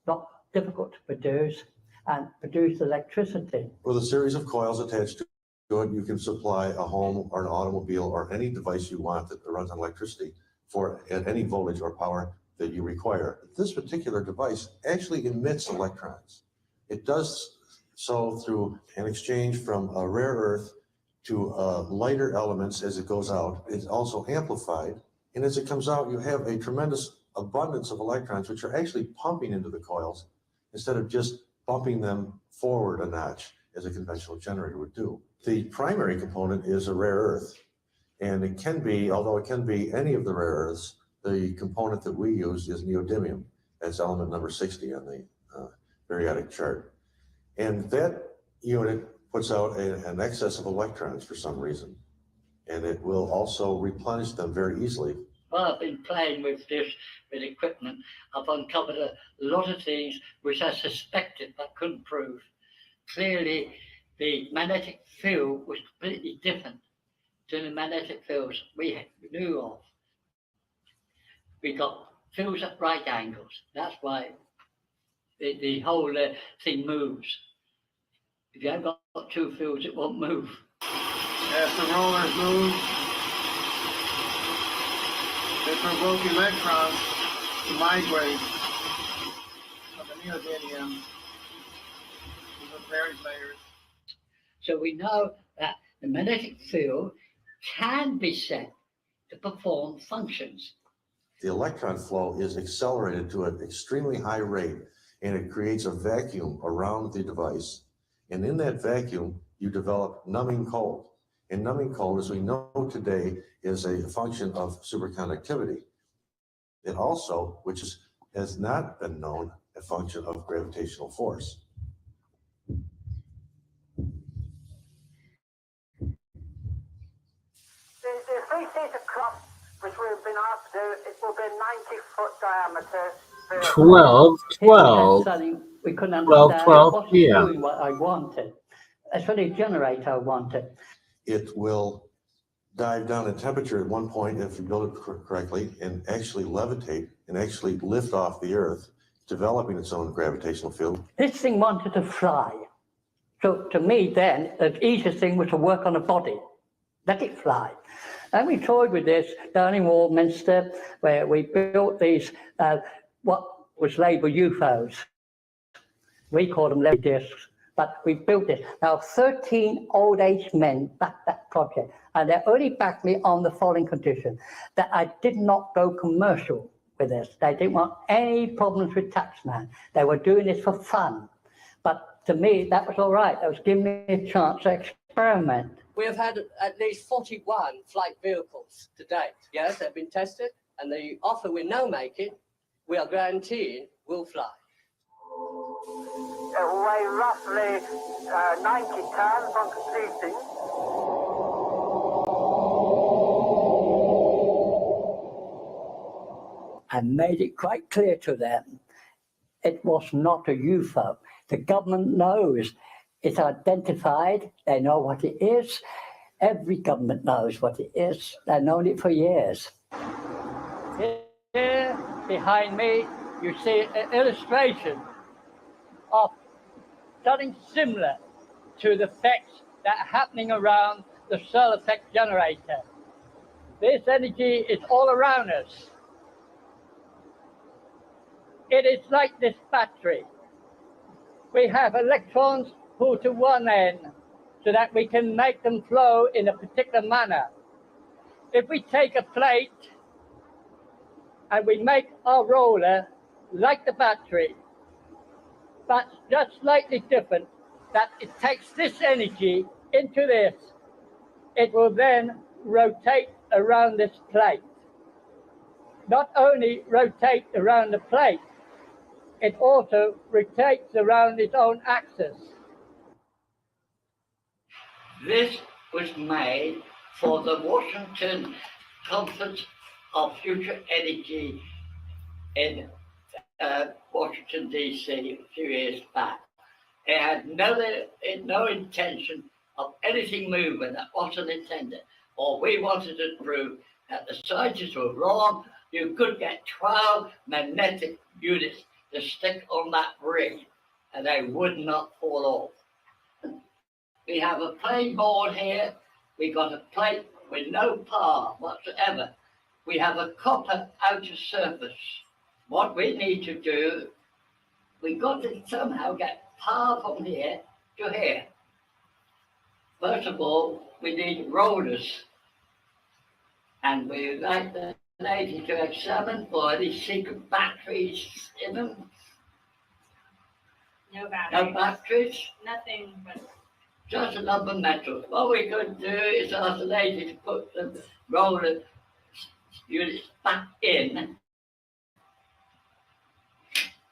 not difficult to produce, and produce electricity. With a series of coils attached to it, you can supply a home or an automobile or any device you want that runs on electricity at any voltage or power that you require. This particular device actually emits electrons. It does so through an exchange from a rare earth to lighter elements as it goes out. It's also amplified, and as it comes out, you have a tremendous abundance of electrons which are actually pumping into the coils instead of just bumping them forward a notch as a conventional generator would do. The primary component is a rare earth, and it can be, although it can be any of the rare earths, the component that we use is neodymium. That's element number 60 on the periodic chart. And that unit puts out an excess of electrons for some reason, and it will also replenish them very easily. Well, I've been playing with this, with equipment. I've uncovered a lot of things which I suspected but couldn't prove. Clearly, the magnetic field was completely different to the magnetic fields we knew of. We got fields at right angles. That's why the whole thing moves. If you haven't got two fields, it won't move. As the rollers move, they provoke electrons to migrate from the neodymium to the various layers. So we know that the magnetic field can be set to perform functions. The electron flow is accelerated to an extremely high rate, and it creates a vacuum around the device. And in that vacuum, you develop numbing cold. And numbing cold, as we know today, is a function of superconductivity. It also, which has not been known, a function of gravitational force. The 3-seater crop, which we've been asked to do, it will be 90-foot diameter. 12, Here we had 12. something we couldn't 12, understand. 12, It wasn't yeah. doing what I wanted. That's what the generator wanted. It will dive down in temperature at one point if you build it correctly and actually levitate and actually lift off the Earth, developing its own gravitational field. This thing wanted to fly. So to me then, the easiest thing was to work on the body. Let it fly. And we toyed with this down in Warminster, where we built these, what was labeled UFOs. We call them levy discs, but we built this. Now, 13 old age men backed that project, and they only backed me on the following condition, that I did not go commercial with this. They didn't want any problems with taxman. They were doing this for fun. But to me, that was all right. That was giving me a chance to experiment. We have had at least 41 flight vehicles to date. Yes, they've been tested, and the offer we now make it, we are guaranteeing will fly. It will weigh roughly 90 tons on completing. I made it quite clear to them it was not a UFO. The government knows it's identified. They know what it is. Every government knows what it is. They've known it for years. Here behind me, you see an illustration of something similar to the effects that are happening around the searl effect generator. This energy is all around us. It is like this battery. We have electrons pulled to one end so that we can make them flow in a particular manner. If we take a plate and we make our roller like the battery, but just slightly different, that it takes this energy into this, it will then rotate around this plate. Not only rotate around the plate, it also rotates around its own axis. This was made for the Washington Conference of Future Energy in Washington, D.C. a few years back. It had no intention of anything moving that wasn't intended. All we wanted to prove that the scientists were wrong. You could get 12 magnetic units to stick on that ring, and they would not fall off. We have a plain board here. We got a plate with no power whatsoever. We have a copper outer surface. What we need to do, we got to somehow get power from here to here. First of all, we need rollers. And we would like the lady to examine for any secret batteries in them. No batteries. No batteries. Nothing but. Just a number of metals. What we could do is ask the lady to put the roller units back in.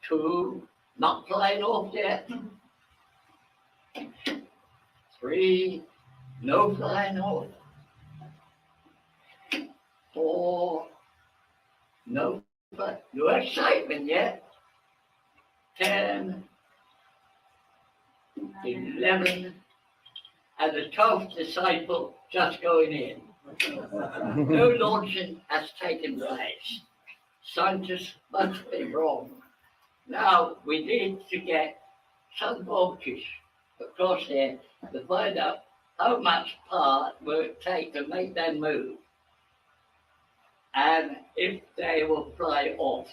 2, not flying off yet. 3, no flying off. 4, no excitement yet. 10, 11, and the 12th disciple just going in. No launching has taken place. Scientists must be wrong. Now we need to get some voltage across here to find out how much power will it take to make them move, and if they will fly off.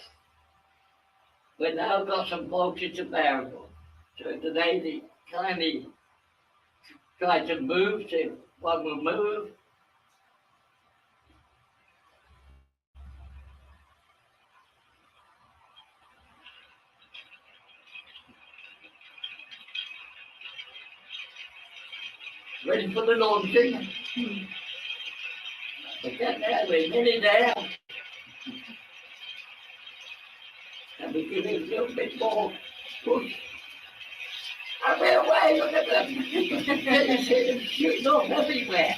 We've now got some voltage available. So the lady kindly try to move, see if one will move. Ready for the launching. We're getting there, we're nearly there. And we give it a little bit more push. And we're away, look at them. You see them shooting off everywhere.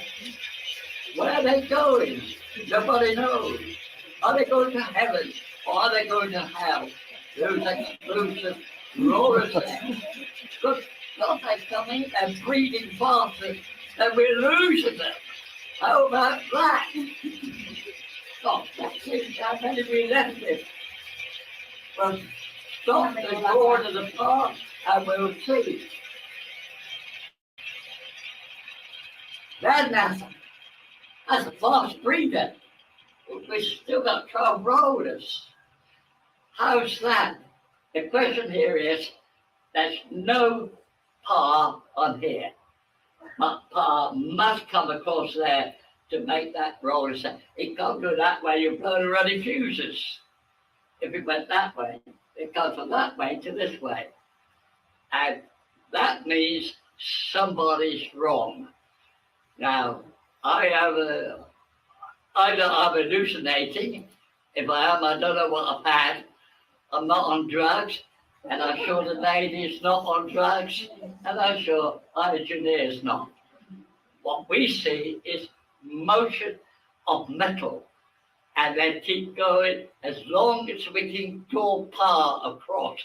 Where are they going? Nobody knows. Are they going to heaven or are they going to hell? Those explosive rollers there. Good God, they're coming and breathing faster and we're losing them. How about that? Oh, let's see how many we left it. Well, stop the door to the park and we'll see. That's nothing. That's a fast breather. We've still got 12 rollers. How's that? The question here is, there's no power on here. But power must come across there to make that roller set. It can't go that way, you're blowing running fuses. If it went that way, it goes from that way to this way. And that means somebody's wrong. Now, either I'm hallucinating. If I am, I don't know what I've had. I'm not on drugs, and I'm sure the lady's not on drugs, and I'm sure our engineer's not. What we see is motion of metal, and then keep going as long as we can draw power across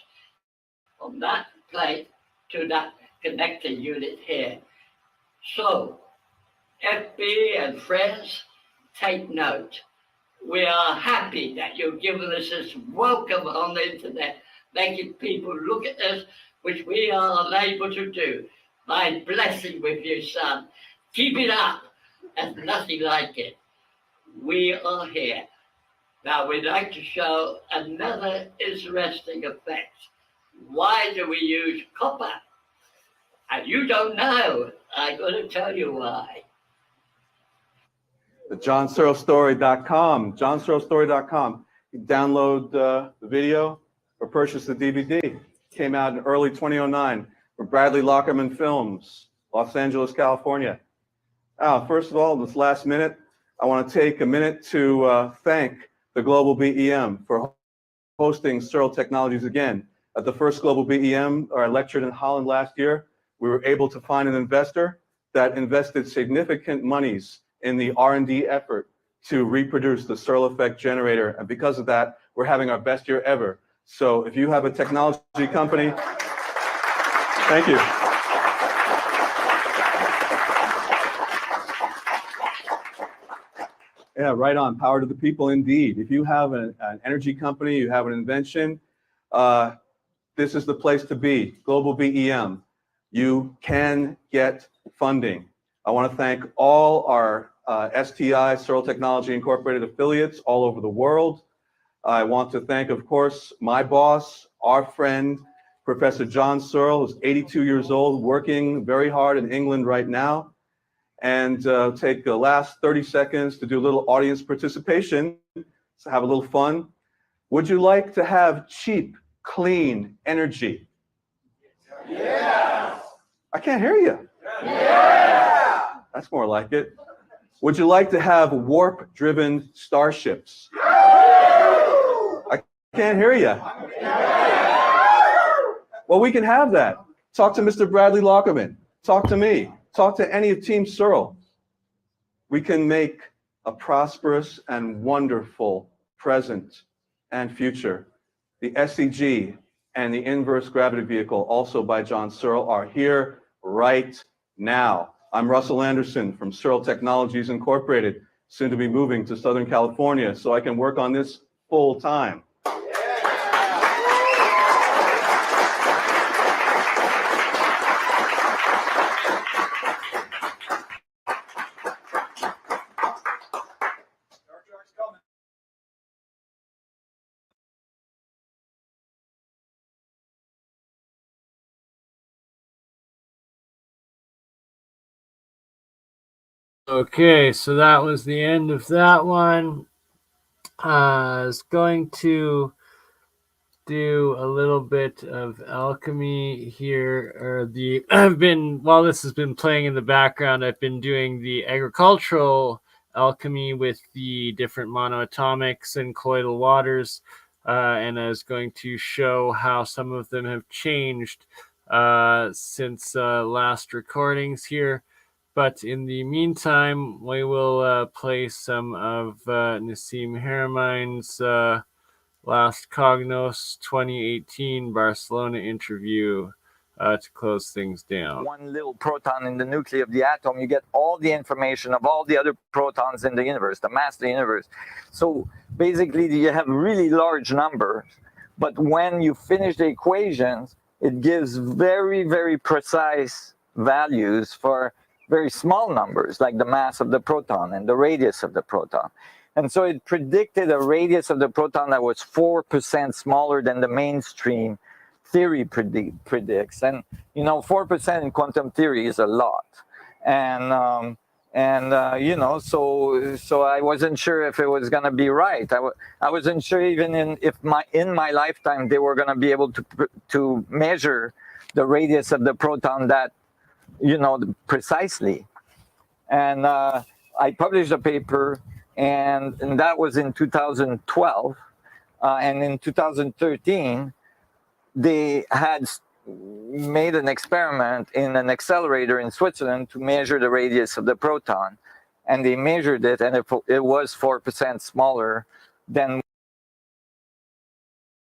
from that plate to that connector unit here. So, FB and friends, take note. We are happy that you've given us this welcome on the internet, making people look at us, which we are unable to do. My blessing with you, son. Keep it up. There's nothing like it. We are here. Now, we'd like to show another interesting effect. Why do we use copper? And you don't know. I'm going to tell you why. The johnsearlstory.com, johnsearlstory.com. You download the video or purchase the DVD. Came out in early 2009 from Bradley Lockerman Films, Los Angeles, California. First of all, this last minute, I want to take a minute to thank the glogalBEM for hosting Searl Technologies again. At the first glogalBEM, I lectured in Holland last year. We were able to find an investor that invested significant monies in the R&D effort to reproduce the Searl effect generator. And because of that, we're having our best year ever. So if you have a technology company, thank you. Yeah, right on. Power to the people indeed. If you have an energy company, you have an invention, this is the place to be, glogalBEM. You can get funding. I want to thank all our STI, Searl Technology Incorporated affiliates all over the world. I want to thank, of course, my boss, our friend, Professor John Searl, who's 82 years old, working very hard in England right now. And take the last 30 seconds to do a little audience participation, so have a little fun. Would you like to have cheap, clean energy? Yeah. I can't hear you. Yeah. That's more like it. Would you like to have warp-driven starships? I can't hear you. Well, we can have that. Talk to Mr. Bradley Lockerman. Talk to me. Talk to any of Team Searl. We can make a prosperous and wonderful present and future. The SEG and the inverse gravity vehicle, also by John Searl, are here right now. I'm Russell Anderson from Searl Technologies Incorporated, soon to be moving to Southern California so I can work on this full time. Okay, so that was the end of that one. I was going to do a little bit of alchemy here, or I've been, while this has been playing in the background, I've been doing the agricultural alchemy with the different monoatomics and colloidal waters, and I was going to show how some of them have changed since last recordings here. But in the meantime, we will play some of Nassim Haramine's Last Cognos 2018 Barcelona interview to close things down. One little proton in the nucleus of the atom, you get all the information of all the other protons in the universe, the mass of the universe. So basically, you have really large numbers, but when you finish the equations, it gives very, very precise values for very small numbers, like the mass of the proton and the radius of the proton. And so it predicted a radius of the proton that was 4% smaller than the mainstream theory predicts. And, you know, 4% in quantum theory is a lot. And you know, so I wasn't sure if it was going to be right. I wasn't sure even if in my lifetime they were going to be able to measure the radius of the proton that, you know, precisely. And I published a paper, and that was in 2012. And in 2013, they had made an experiment in an accelerator in Switzerland to measure the radius of the proton. And they measured it, and it was 4% smaller than.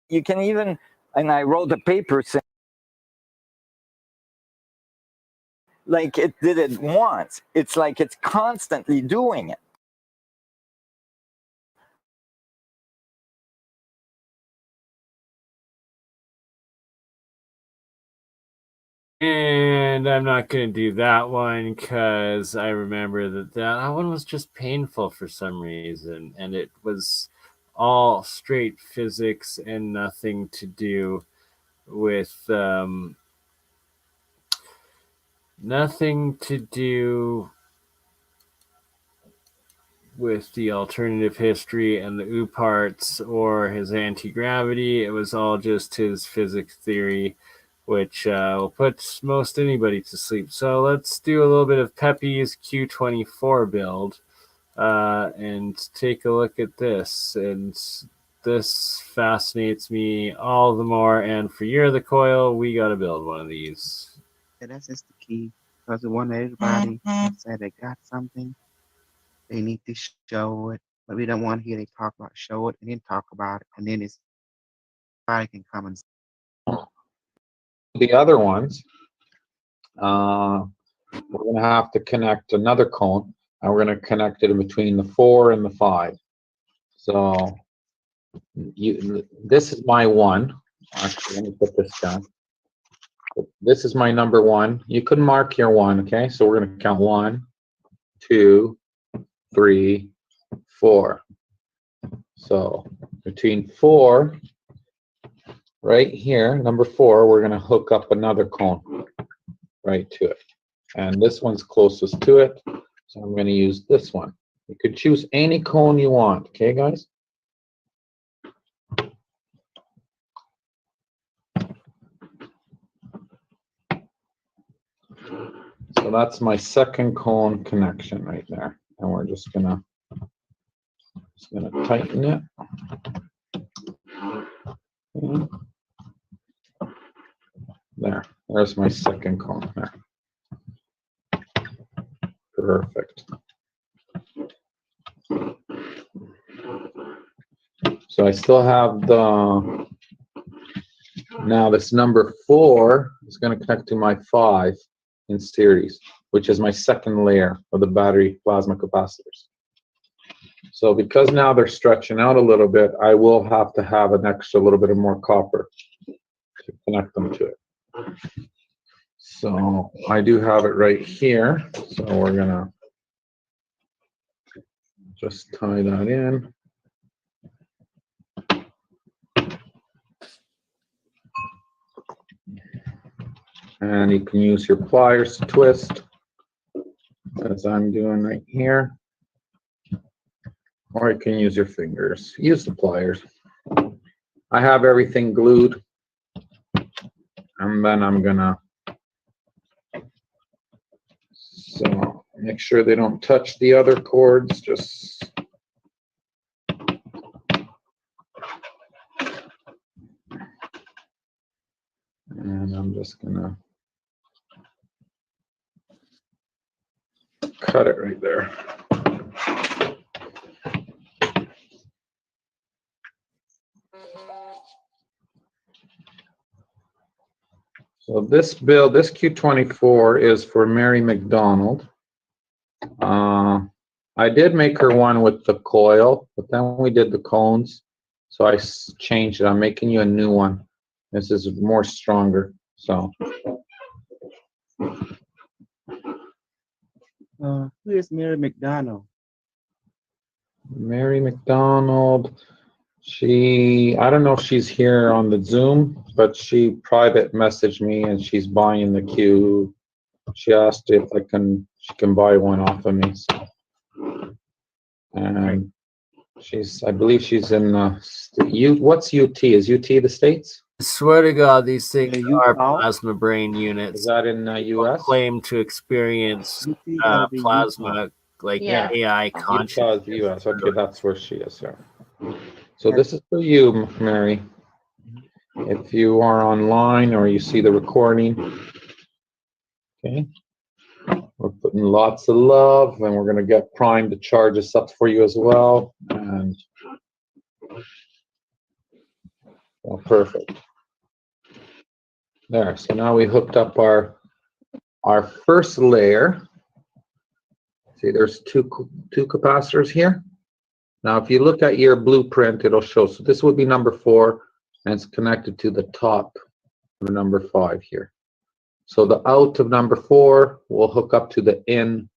You can even, and I wrote a paper saying, like it did it once. It's like it's constantly doing it. And I'm not going to do that one because I remember that one was just painful for some reason. And it was all straight physics and nothing to do with, the alternative history and the U parts or his anti-gravity. It was all just his physics theory, which will put most anybody to sleep. So let's do a little bit of Pepe's Q24 build and take a look at this. And this fascinates me all the more. And for Year of the Coil, we got to build one of these. Yeah, that's just the key. Because we want everybody to say they got something, they need to show it. But we don't want to hear they talk about show it and then talk about it. And then everybody can come and the other ones, we're going to have to connect another cone, and we're going to connect it in between the 4 and the 5. So this is my 1. Actually, let me put this down. This is my number 1. You can mark your 1, okay? So we're going to count 1, 2, 3, 4. So between 4, right here, number 4, we're going to hook up another cone right to it. And this one's closest to it, so I'm going to use this one. You could choose any cone you want, okay, guys? So that's my second cone connection right there. And we're just going to tighten it. Okay. There's my second cone there. Perfect. So I still have now this number 4 is going to connect to my 5 in series, which is my second layer of the battery plasma capacitors. So because now they're stretching out a little bit, I will have to have an extra little bit of more copper to connect them to it. So I do have it right here. So we're gonna just tie that in. And you can use your pliers to twist. as I'm doing right here. Or you can use your fingers. Use the pliers. I have everything glued. And then I'm gonna, so make sure they don't touch the other cords, just and I'm just gonna cut it right there. So this build, this Q24 is for Mary McDonald. I did make her one with the coil, but then we did the cones. So I changed it. I'm making you a new one. This is more stronger. So. Who is Mary McDonald? Mary McDonald. I don't know if she's here on the Zoom, but she private messaged me and she's buying the Q. She asked if she can buy one off of me. So. And I believe she's in what's UT? Is UT the States? I swear to God, these things are plasma brain units. Is that in US? Claim to experience plasma, like AI consciousness. Utah, US. Okay, that's where she is. So this is for you, Mary. If you are online or you see the recording, okay. We're putting lots of love, and we're going to get Prime to charge us up for you as well. And well, perfect. There. So now we hooked up our first layer. See, there's two capacitors here. Now, if you look at your blueprint, it'll show. So this would be number 4, and it's connected to the top of number 5 here. So the out of number 4 will hook up to the in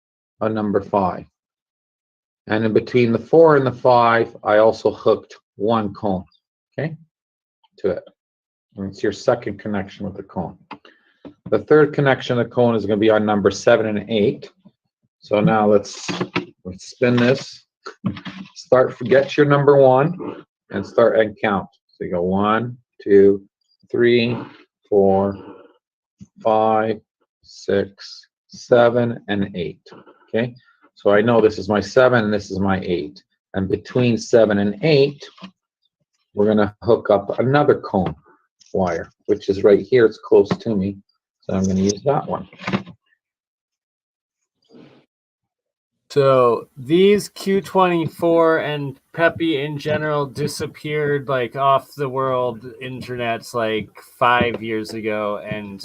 of number 5. And in between the 4 and the 5, I also hooked one cone, okay, to it. And it's your second connection with the cone. The third connection of the cone is going to be on number 7 and 8. So now let's spin this. Get your number 1 and start and count. So you go 1, 2, 3, 4, 5, 6, 7, and 8. Okay, so I know this is my 7 and this is my 8. And between 7 and 8, we're going to hook up another cone wire, which is right here. It's close to me, so I'm going to use that one. So these Q24 and Peppy in general disappeared like off the world internets like 5 years ago, and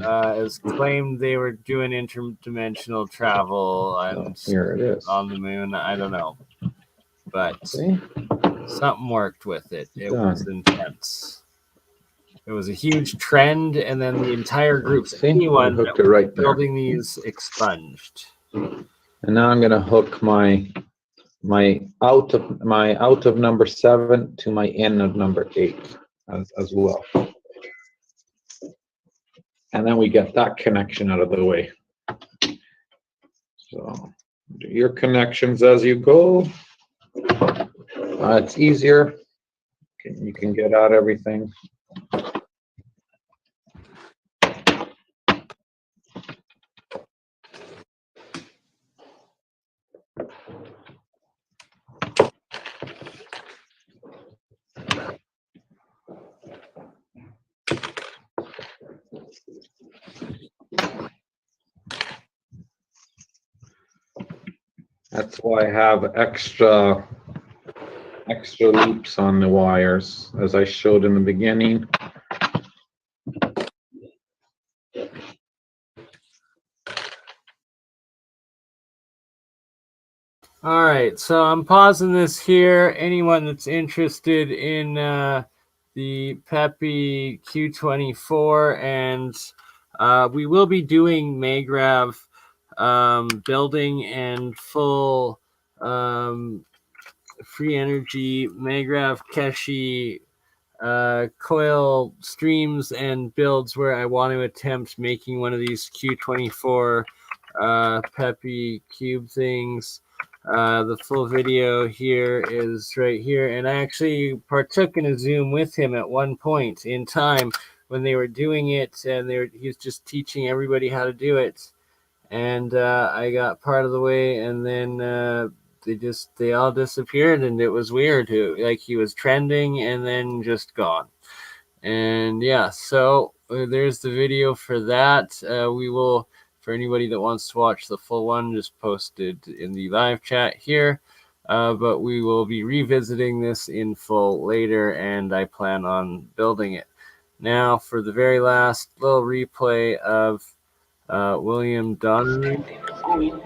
as claimed they were doing interdimensional travel and here it is on the moon. I don't know, but something worked with it. It was intense. It was a huge trend, and then the entire group, anyone that was building these, expunged. And now I'm going to hook my out of number 7 to my in of number 8 as well. And then we get that connection out of the way. So do your connections as you go. It's easier. You can get out everything. That's why I have extra loops on the wires, as I showed in the beginning. All right, so I'm pausing this here. Anyone that's interested in the Peppy Q24, and we will be doing Magrav building and full free energy Magrav Keshi coil streams and builds where I want to attempt making one of these Q24 peppy cube things. The full video here is right here, and I actually partook in a Zoom with him at one point in time when they were doing it, and he was just teaching everybody how to do it. And I got part of the way, and then they all disappeared, and it was weird. Like he was trending and then just gone. And yeah, so there's the video for that. We will, for anybody that wants to watch the full one, just posted in the live chat here. But we will be revisiting this in full later, and I plan on building it. Now for the very last little replay of William Donnery, August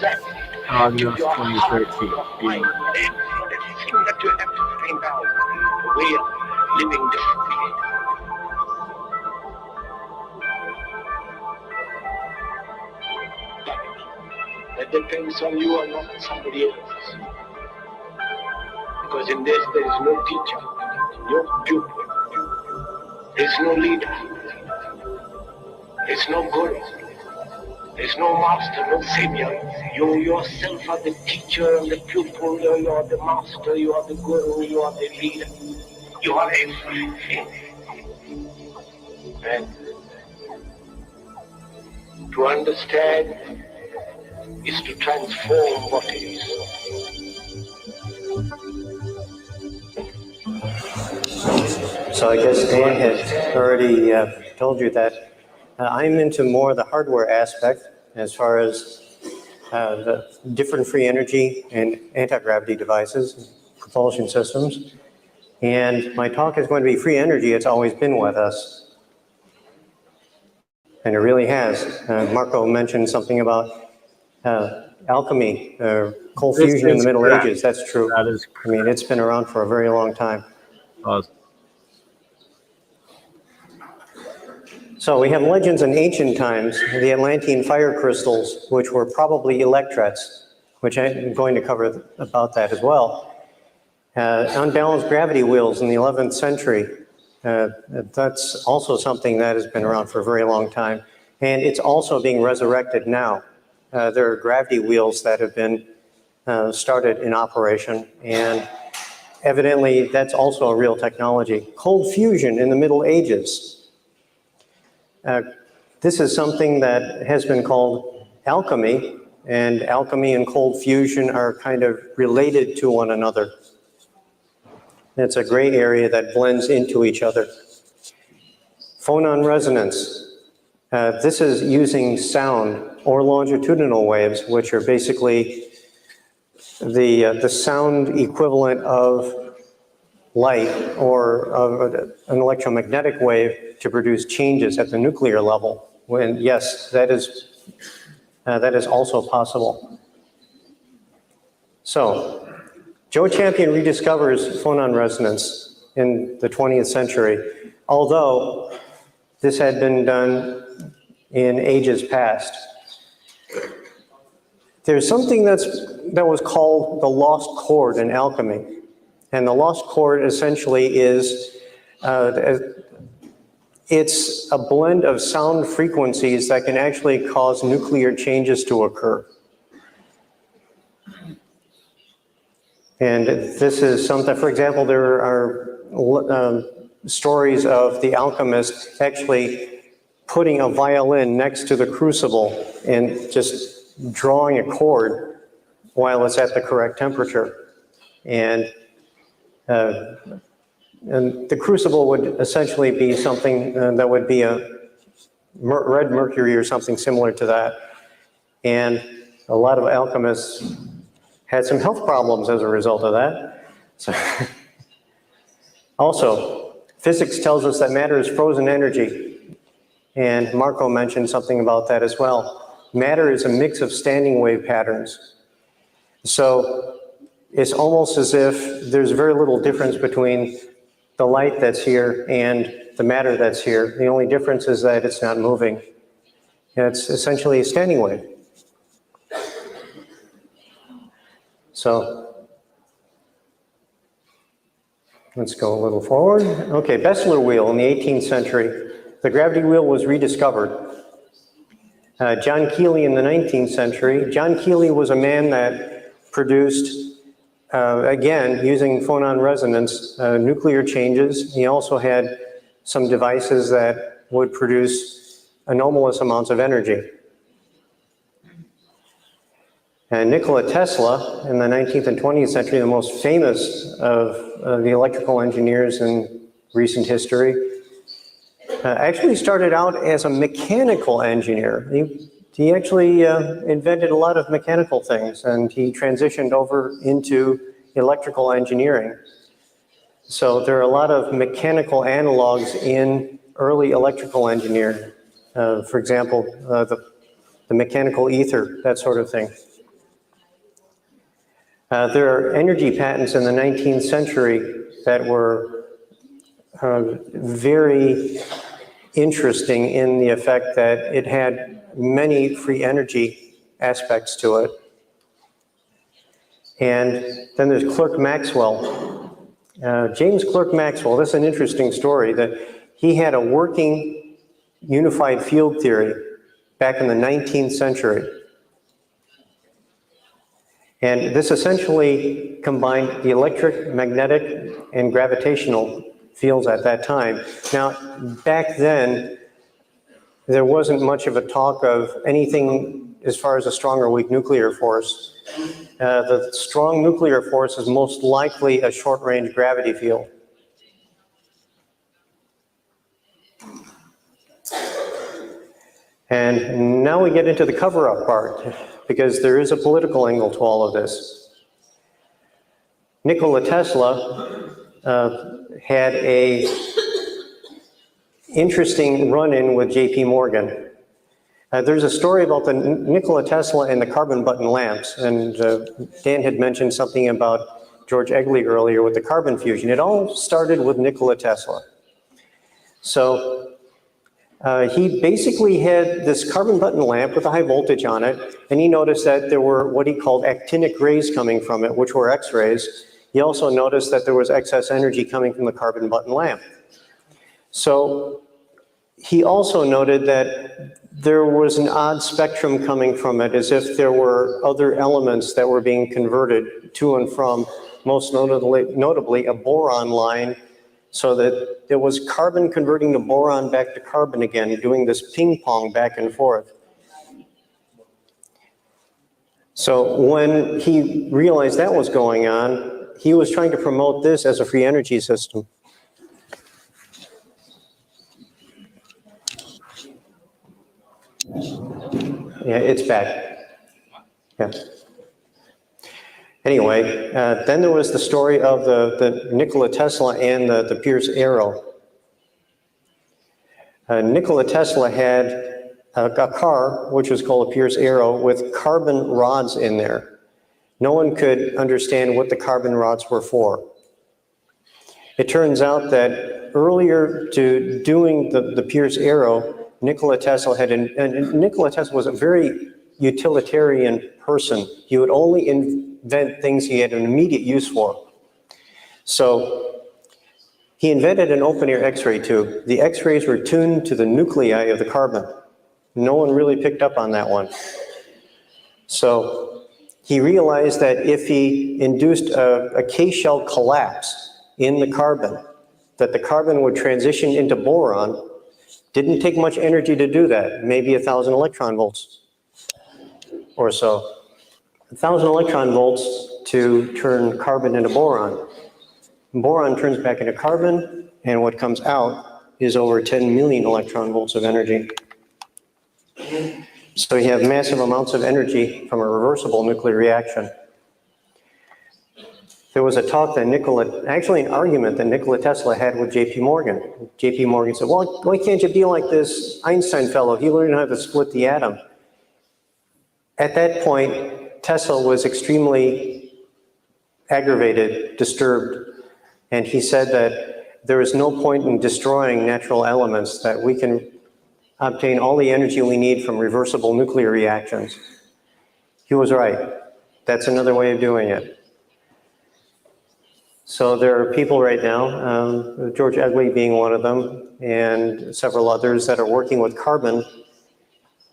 2013. That you have to find out a way of living differently. That depends on you and not somebody else. Because in this there is no teacher, no pupil, there is no leader, there is no guru, there is no master, no savior. You yourself are the teacher and the pupil, you are the master, you are the guru, you are the leader. You are everything. And to understand is to transform what is. So I guess Dan had already told you that I'm into more the hardware aspect as far as the different free energy and anti-gravity devices, propulsion systems. And my talk is going to be free energy. It's always been with us. And it really has. Marco mentioned something about alchemy, cold fusion in the Middle Ages. That's true. That is correct. I mean, it's been around for a very long time. So we have legends in ancient times, the Atlantean fire crystals, which were probably electrets, which I'm going to cover about that as well. Unbalanced gravity wheels in the 11th century. That's also something that has been around for a very long time. And it's also being resurrected now. There are gravity wheels that have been started in operation. And evidently, that's also a real technology. Cold fusion in the Middle Ages. This is something that has been called alchemy, and alchemy and cold fusion are kind of related to one another. It's a gray area that blends into each other. Phonon resonance. This is using sound or longitudinal waves, which are basically the sound equivalent of light or of an electromagnetic wave to produce changes at the nuclear level. When yes, that is also possible. So, Joe Champion rediscovers phonon resonance in the 20th century, although this had been done in ages past. There's something that was called the lost chord in alchemy. And the lost chord essentially is, it's a blend of sound frequencies that can actually cause nuclear changes to occur. And this is something, for example, there are stories of the alchemist actually putting a violin next to the crucible and just drawing a chord while it's at the correct temperature. And the crucible would essentially be something that would be a red mercury or something similar to that. And a lot of alchemists had some health problems as a result of that. So also, physics tells us that matter is frozen energy. And Marco mentioned something about that as well. Matter is a mix of standing wave patterns. So it's almost as if there's very little difference between the light that's here and the matter that's here. The only difference is that it's not moving. And it's essentially a standing wave. So let's go a little forward. Okay, Bessler wheel in the 18th century. The gravity wheel was rediscovered. John Keely in the 19th century. John Keely was a man that produced, again, using phonon resonance, nuclear changes. He also had some devices that would produce anomalous amounts of energy. And Nikola Tesla in the 19th and 20th century, the most famous of the electrical engineers in recent history, actually started out as a mechanical engineer. He actually invented a lot of mechanical things, and he transitioned over into electrical engineering. So there are a lot of mechanical analogs in early electrical engineering. For example, the mechanical ether, that sort of thing. There are energy patents in the 19th century that were very interesting in the effect that it had many free energy aspects to it. And then there's Clerk Maxwell. James Clerk Maxwell, this is an interesting story, that he had a working unified field theory back in the 19th century. And this essentially combined the electric, magnetic, and gravitational fields at that time. Now, back then, there wasn't much of a talk of anything as far as a strong or weak nuclear force. The strong nuclear force is most likely a short-range gravity field. And now we get into the cover-up part, because there is a political angle to all of this. Nikola Tesla had a interesting run-in with J.P. Morgan. There's a story about the Nikola Tesla and the carbon button lamps, and Dan had mentioned something about George Egley earlier with the carbon fusion. It all started with Nikola Tesla. So he basically had this carbon button lamp with a high voltage on it, and he noticed that there were what he called actinic rays coming from it, which were X-rays. He also noticed that there was excess energy coming from the carbon button lamp. So he also noted that there was an odd spectrum coming from it, as if there were other elements that were being converted to and from, most notably a boron line, so that there was carbon converting the boron back to carbon again, doing this ping pong back and forth. So when he realized that was going on, he was trying to promote this as a free energy system. Yeah, it's back. Yeah. Anyway, then there was the story of the Nikola Tesla and the Pierce Arrow. Nikola Tesla had a car, which was called a Pierce Arrow, with carbon rods in there. No one could understand what the carbon rods were for. It turns out that earlier to doing the Pierce Arrow, Nikola Tesla and Nikola Tesla was a very utilitarian person. He would only invent things he had an immediate use for. So he invented an open-air X-ray tube. The X-rays were tuned to the nuclei of the carbon. No one really picked up on that one. So he realized that if he induced a K-shell collapse in the carbon, that the carbon would transition into boron. Didn't take much energy to do that, maybe 1,000 electron volts or so. 1,000 electron volts to turn carbon into boron. Boron turns back into carbon, and what comes out is over 10 million electron volts of energy. So you have massive amounts of energy from a reversible nuclear reaction. There was a talk that actually an argument that Nikola Tesla had with J.P. Morgan. J.P. Morgan said, well, why can't you be like this Einstein fellow? He learned how to split the atom. At that point, Tesla was extremely aggravated, disturbed, and he said that there is no point in destroying natural elements, that we can obtain all the energy we need from reversible nuclear reactions. He was right. That's another way of doing it. So there are people right now, George Egley being one of them, and several others that are working with carbon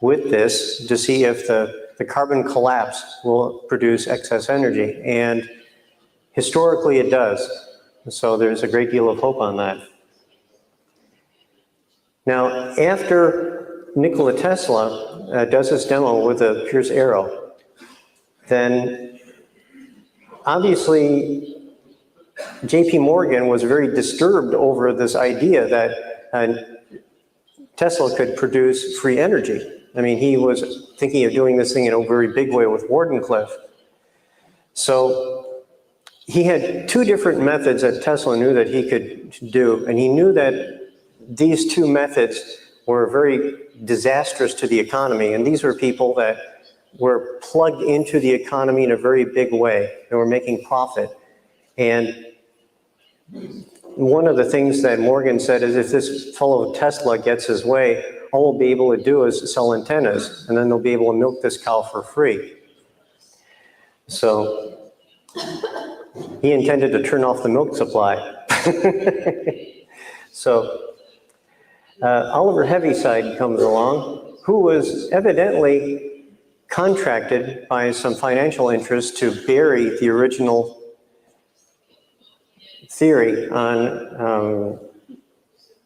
with this to see if the carbon collapse will produce excess energy. And historically it does. So there's a great deal of hope on that. Now, after Nikola Tesla does this demo with a Pierce arrow, then obviously JP Morgan was very disturbed over this idea that Tesla could produce free energy. I mean, he was thinking of doing this thing in a very big way with Wardenclyffe. So he had two different methods that Tesla knew that he could do, and he knew that these two methods were very disastrous to the economy, and these were people that were plugged into the economy in a very big way. They were making profit. And one of the things that Morgan said is if this fellow Tesla gets his way, all we'll be able to do is sell antennas, and then they'll be able to milk this cow for free. So he intended to turn off the milk supply. So Oliver Heaviside comes along, who was evidently contracted by some financial interests to bury the original theory on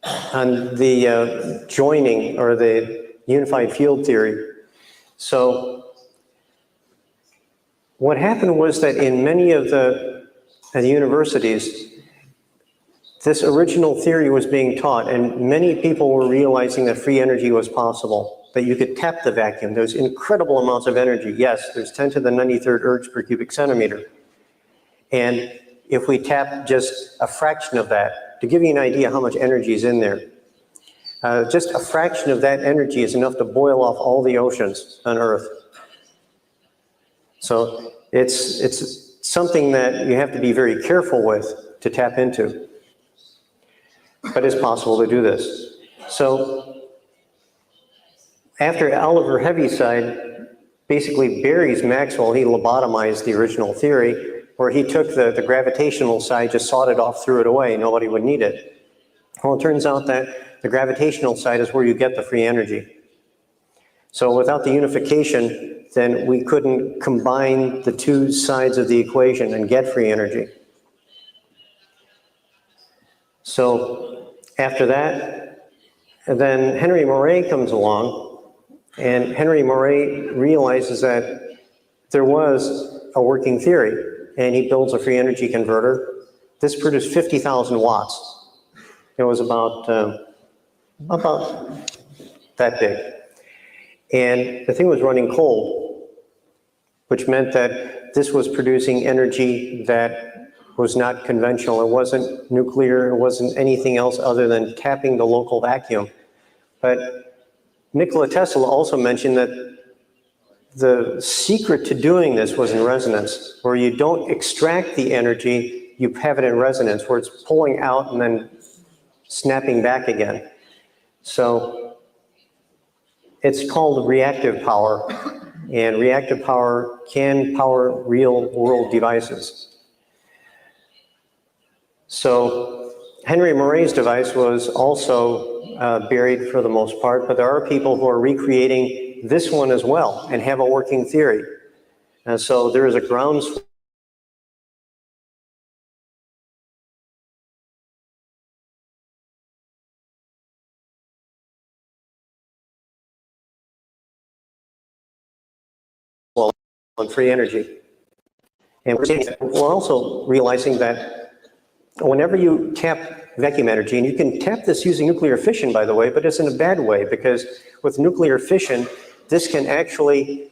the joining or the unified field theory. So what happened was that in many of the universities, this original theory was being taught, and many people were realizing that free energy was possible, that you could tap the vacuum. There's incredible amounts of energy. Yes, there's 10 to the 93rd ergs per cubic centimeter. And if we tap just a fraction of that, to give you an idea how much energy is in there, just a fraction of that energy is enough to boil off all the oceans on Earth. So it's something that you have to be very careful with to tap into. But it's possible to do this. So after Oliver Heaviside basically buries Maxwell, he lobotomized the original theory, where he took the gravitational side, just sawed it off, threw it away, nobody would need it. Well, it turns out that the gravitational side is where you get the free energy. So without the unification, then we couldn't combine the two sides of the equation and get free energy. So after that, then Henry Moray comes along, and Henry Moray realizes that there was a working theory, and he builds a free energy converter. This produced 50,000 watts. It was about that big. And the thing was running cold, which meant that this was producing energy that was not conventional. It wasn't nuclear, it wasn't anything else other than tapping the local vacuum. But Nikola Tesla also mentioned that the secret to doing this was in resonance, where you don't extract the energy, you have it in resonance, where it's pulling out and then snapping back again. So it's called reactive power, and reactive power can power real world devices. So Henry Moray's device was also buried for the most part, but there are people who are recreating this one as well and have a working theory. And so there is a groundswell on free energy. And we're also realizing that whenever you tap vacuum energy, and you can tap this using nuclear fission, by the way, but it's in a bad way, because with nuclear fission, this can actually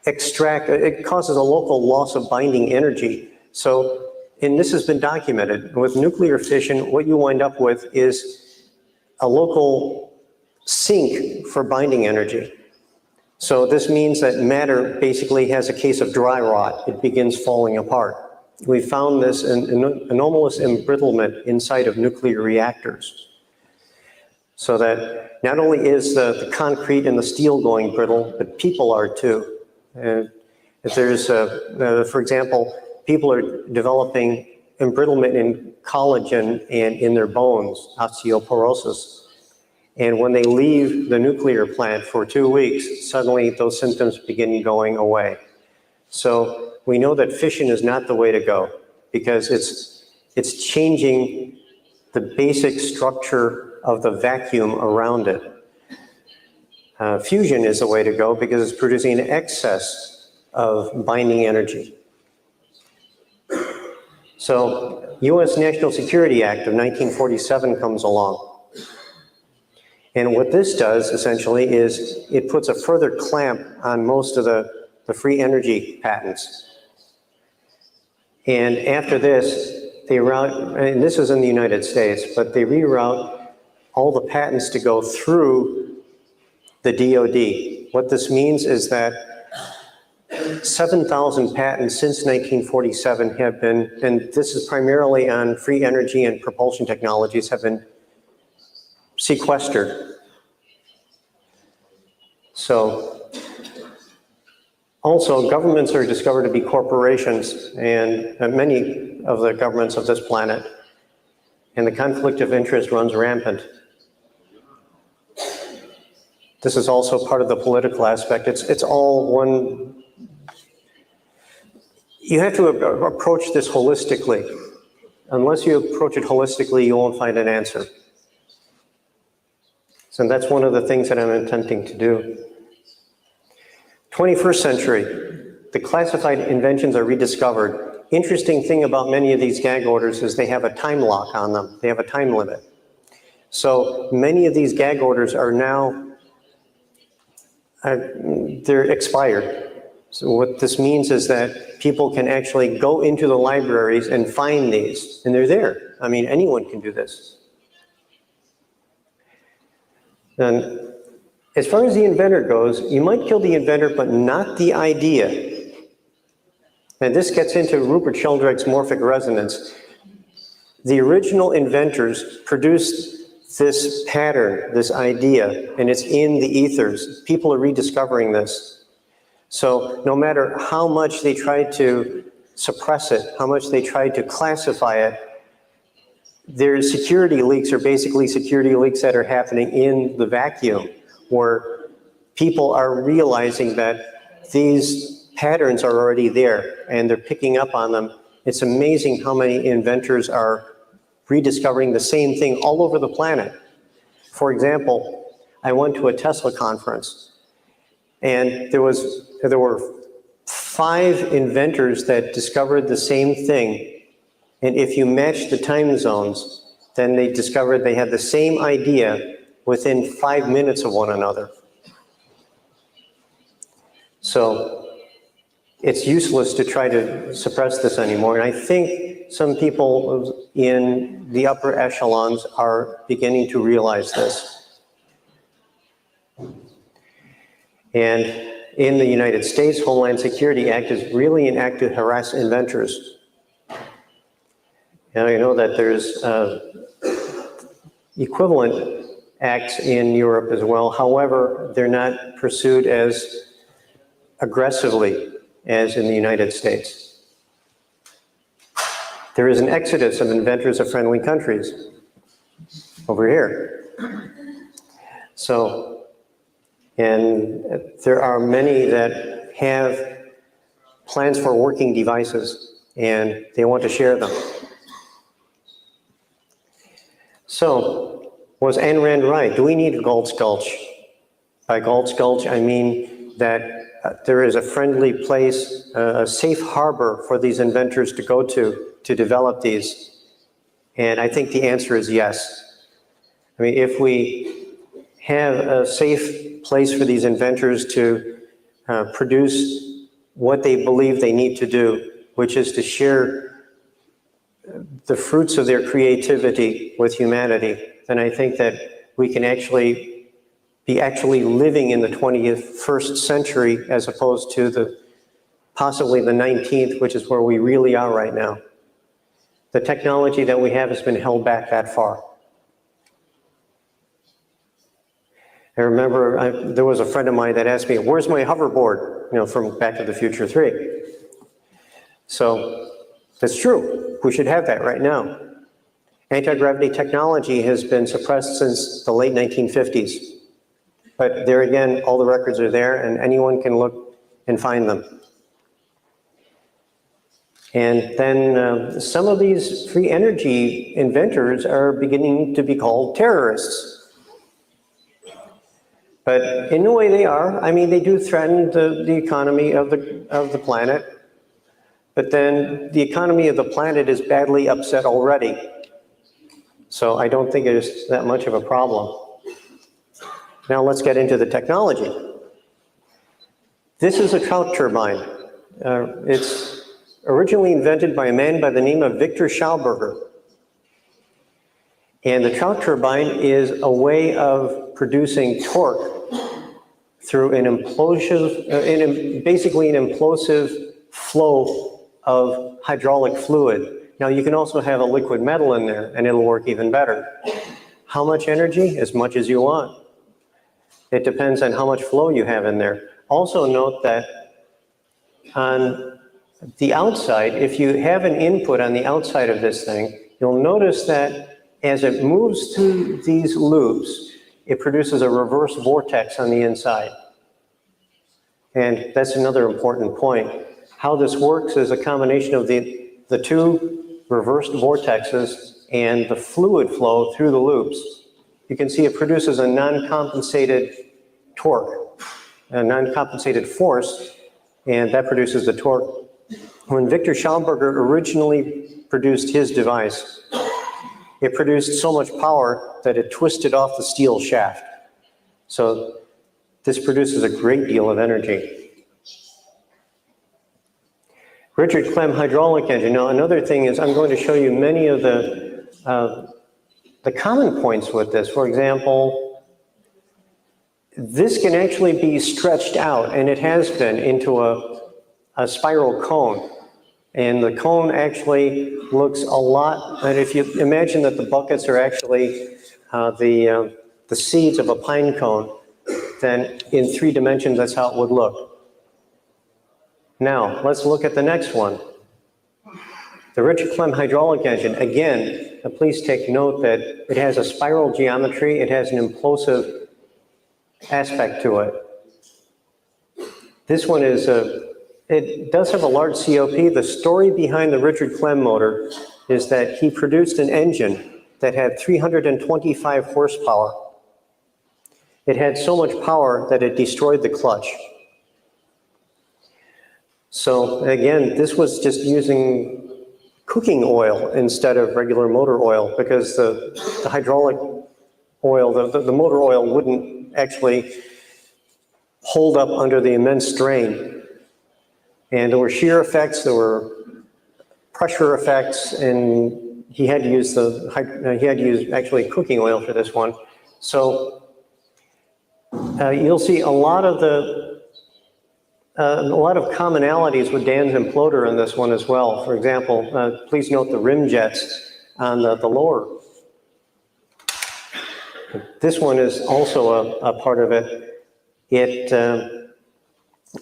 extract, it causes a local loss of binding energy. So, and this has been documented, with nuclear fission, what you wind up with is a local sink for binding energy. So this means that matter basically has a case of dry rot. It begins falling apart. We found this in anomalous embrittlement inside of nuclear reactors. So that not only is the concrete and the steel going brittle, but people are too. If there's, for example, people are developing embrittlement in collagen and in their bones, osteoporosis. And when they leave the nuclear plant for 2 weeks, suddenly those symptoms begin going away. So we know that fission is not the way to go because it's changing the basic structure of the vacuum around it. Fusion is the way to go because it's producing an excess of binding energy. So U.S. National Security Act of 1947 comes along. And what this does essentially is it puts a further clamp on most of the free energy patents. And after this, they route, and this is in the United States, but they reroute all the patents to go through the DoD. What this means is that 7,000 patents since 1947 have been, and this is primarily on free energy and propulsion technologies, have been sequestered. So also governments are discovered to be corporations, and many of the governments of this planet, and the conflict of interest runs rampant. This is also part of the political aspect. It's all one. You have to approach this holistically. Unless you approach it holistically, you won't find an answer. So that's one of the things that I'm intending to do. 21st century, the classified inventions are rediscovered. Interesting thing about many of these gag orders is they have a time lock on them. They have a time limit. So many of these gag orders are now, they're expired. So what this means is that people can actually go into the libraries and find these, and they're there. I mean, anyone can do this. And as far as the inventor goes, you might kill the inventor, but not the idea. And this gets into Rupert Sheldrake's morphic resonance. The original inventors produced this pattern, this idea, and it's in the ethers. People are rediscovering this. So no matter how much they try to suppress it, how much they try to classify it, their security leaks are basically security leaks that are happening in the vacuum, where people are realizing that these patterns are already there and they're picking up on them. It's amazing how many inventors are rediscovering the same thing all over the planet. For example, I went to a Tesla conference, and there were 5 inventors that discovered the same thing. And if you match the time zones, then they discovered they had the same idea within 5 minutes of one another. So it's useless to try to suppress this anymore. And I think some people in the upper echelons are beginning to realize this. And in the United States, Homeland Security Act is really an act to harass inventors. And I know that there's equivalent acts in Europe as well. However, they're not pursued as aggressively as in the United States. There is an exodus of inventors of friendly countries over here. So, and there are many that have plans for working devices and they want to share them. So, was Ayn Rand right? Do we need a Galt's Gulch? By Galt's Gulch, I mean that there is a friendly place, a safe harbor for these inventors to go to develop these. And I think the answer is yes. I mean, if we have a safe place for these inventors to produce what they believe they need to do, which is to share the fruits of their creativity with humanity, then I think that we can actually be living in the 21st century as opposed to possibly the 19th, which is where we really are right now. The technology that we have has been held back that far. I remember there was a friend of mine that asked me, where's my hoverboard? You know, from Back to the Future 3. So that's true. We should have that right now. Anti-gravity technology has been suppressed since the late 1950s. But there again, all the records are there and anyone can look and find them. And then some of these free energy inventors are beginning to be called terrorists. But in the way they are, I mean, they do threaten the economy of the planet. But then the economy of the planet is badly upset already. So I don't think it is that much of a problem. Now let's get into the technology. This is a trout turbine. It's originally invented by a man by the name of Victor Schauberger. And the trout turbine is a way of producing torque through an implosive, basically an implosive flow of hydraulic fluid. Now you can also have a liquid metal in there and it'll work even better. How much energy? As much as you want. It depends on how much flow you have in there. Also note that on the outside, if you have an input on the outside of this thing, you'll notice that as it moves through these loops, it produces a reverse vortex on the inside. And that's another important point. How this works is a combination of the two reversed vortexes and the fluid flow through the loops. You can see it produces a non-compensated torque, a non-compensated force, and that produces the torque. When Victor Schauberger originally produced his device, it produced so much power that it twisted off the steel shaft. So this produces a great deal of energy. Richard Clem hydraulic engine. Now another thing is I'm going to show you many of the common points with this. For example, this can actually be stretched out, and it has been, into a spiral cone. And the cone actually looks a lot, and if you imagine that the buckets are actually the seeds of a pine cone, then in 3 dimensions, that's how it would look. Now, let's look at the next one. The Richard Clem hydraulic engine, again, please take note that it has a spiral geometry, it has an implosive aspect to it. This one is it does have a large COP. The story behind the Richard Clem motor is that he produced an engine that had 325 horsepower. It had so much power that it destroyed the clutch. So again, this was just using cooking oil instead of regular motor oil, because the hydraulic oil, the motor oil wouldn't actually hold up under the immense strain. And there were shear effects, there were pressure effects, and he had to use actually cooking oil for this one. So you'll see a lot of commonalities with Dan's imploder in this one as well. For example, please note the rim jets on the lower. This one is also a part of it.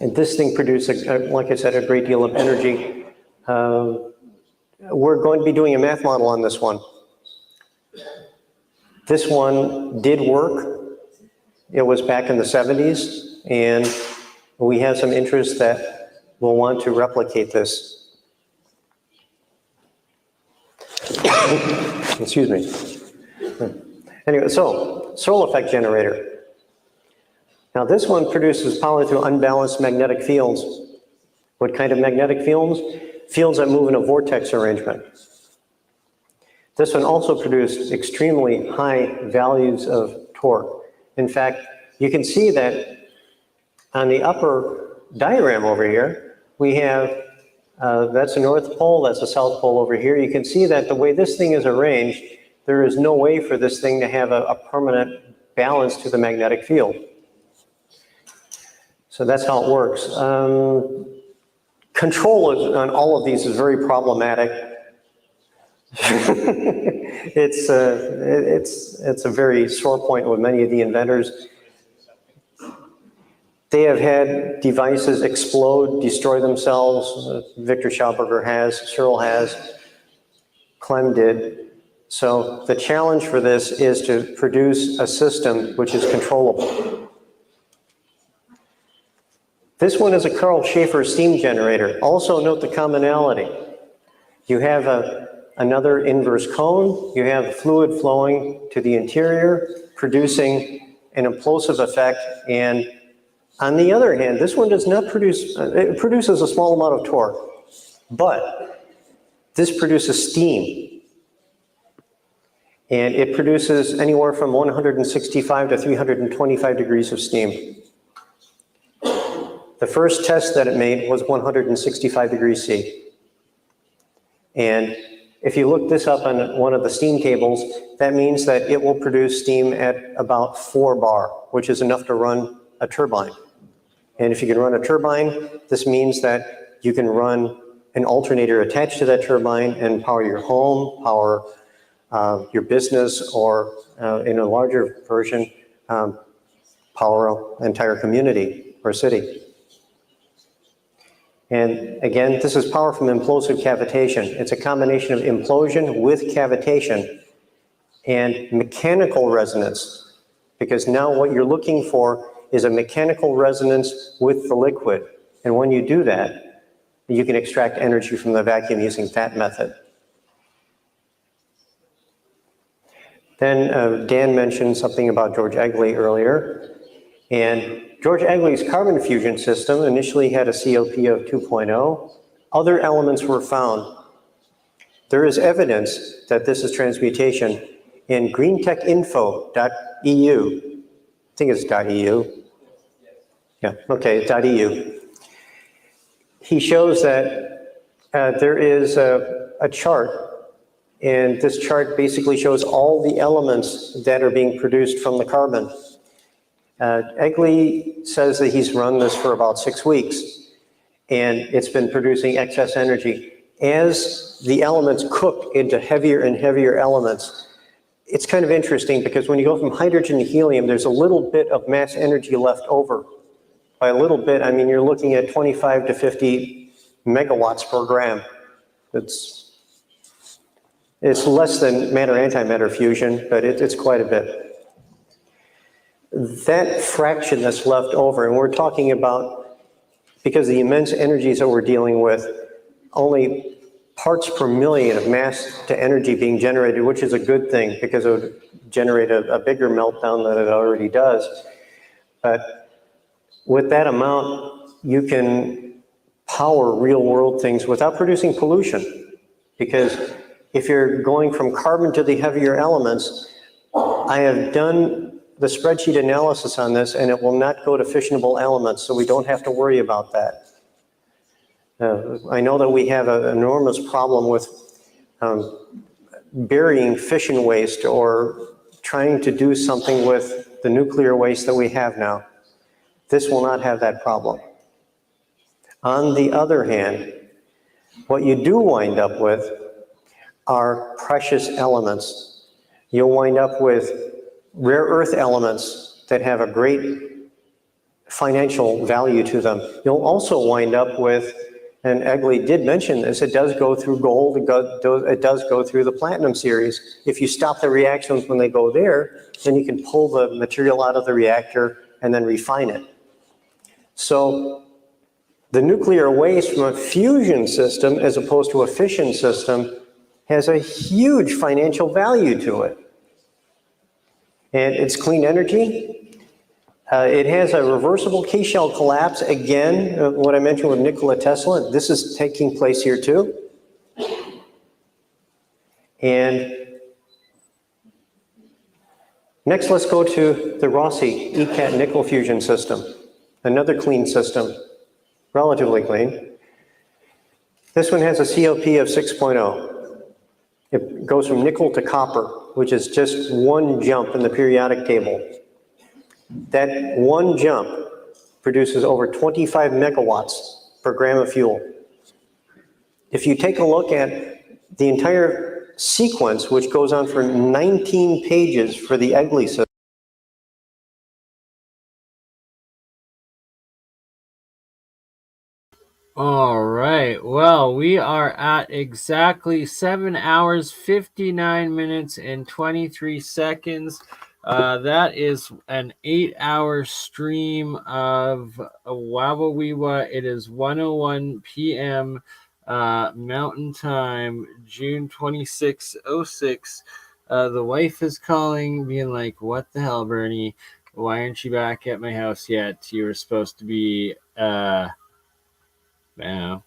And this thing produced, like I said, a great deal of energy. We're going to be doing a math model on this one. This one did work. It was back in the 70s, and we have some interest that will want to replicate this. Excuse me. Anyway, so searl effect generator. Now this one produces power through unbalanced magnetic fields. What kind of magnetic fields? Fields that move in a vortex arrangement. This one also produced extremely high values of torque. In fact, you can see that on the upper diagram over here, we have, that's a north pole, that's a south pole over here. You can see that the way this thing is arranged, there is no way for this thing to have a permanent balance to the magnetic field. So that's how it works. Control on all of these is very problematic. It's a very sore point with many of the inventors. They have had devices explode, destroy themselves. Victor Schauberger has, searl has, Clem did. So the challenge for this is to produce a system which is controllable. This one is a Carl Schaefer steam generator. Also note the commonality. You have another inverse cone, you have fluid flowing to the interior, producing an implosive effect, and on the other hand, this one does not produce, it produces a small amount of torque, but this produces steam. And it produces anywhere from 165 to 325 degrees of steam. The first test that it made was 165 degrees C. And if you look this up on one of the steam tables, that means that it will produce steam at about 4 bar, which is enough to run a turbine. And if you can run a turbine, this means that you can run an alternator attached to that turbine and power your home, power your business, or in a larger version, power an entire community or city. And again, this is power from implosive cavitation. It's a combination of implosion with cavitation and mechanical resonance, because now what you're looking for is a mechanical resonance with the liquid. And when you do that, you can extract energy from the vacuum using that method. Then Dan mentioned something about George Egley earlier. And George Egley's carbon fusion system initially had a COP of 2.0. Other elements were found. There is evidence that this is transmutation in greentechinfo.eu. I think it's .eu. Yeah, okay, it's .eu. He shows that there is a chart, and this chart basically shows all the elements that are being produced from the carbon. Egley says that he's run this for about 6 weeks, and it's been producing excess energy. As the elements cook into heavier and heavier elements, it's kind of interesting because when you go from hydrogen to helium, there's a little bit of mass energy left over. By a little bit, I mean you're looking at 25 to 50 megawatts per gram. It's less than matter-antimatter fusion, but it's quite a bit. That fraction that's left over, and we're talking about, because the immense energies that we're dealing with, only parts per million of mass to energy being generated, which is a good thing because it would generate a bigger meltdown than it already does. But with that amount, you can power real world things without producing pollution. Because if you're going from carbon to the heavier elements, I have done the spreadsheet analysis on this, and it will not go to fissionable elements, so we don't have to worry about that. I know that we have an enormous problem with burying fission waste or trying to do something with the nuclear waste that we have now. This will not have that problem. On the other hand, what you do wind up with are precious elements. You'll wind up with rare earth elements that have a great financial value to them. You'll also wind up with, and Egley did mention this, it does go through gold, it does go through the platinum series. If you stop the reactions when they go there, then you can pull the material out of the reactor and then refine it. So the nuclear waste from a fusion system as opposed to a fission system has a huge financial value to it. And it's clean energy. It has a reversible K-shell collapse. Again, what I mentioned with Nikola Tesla, this is taking place here too. And next, let's go to the Rossi ECAT nickel fusion system. Another clean system, relatively clean. This one has a COP of 6.0. It goes from nickel to copper, which is just one jump in the periodic table. That one jump produces over 25 megawatts per gram of fuel. If you take a look at the entire sequence, which goes on for 19 pages for the Egley system, All right. Well, we are at exactly 7 hours, 59 minutes, and 23 seconds. That is an 8-hour stream of Wawaweewa. It is 1:01 p.m. Mountain Time, June 2606. The wife is calling, being like, "What the hell, Bernie? Why aren't you back at my house yet? You were supposed to be, now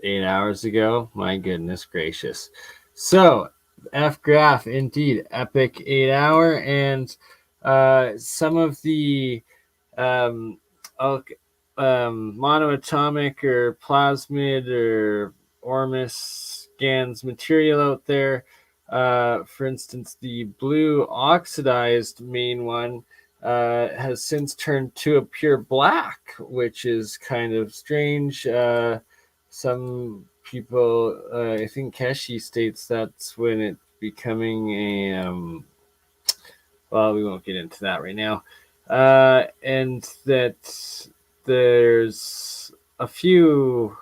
8 hours ago. My goodness gracious." So F graph, indeed, epic 8-hour, and some of the monoatomic or plasmid or Ormus scans material out there. For instance, the blue oxidized main one has since turned to a pure black, which is kind of strange. Some people, I think Keshi states that's when it's becoming a, well, we won't get into that right now. And that there's a few,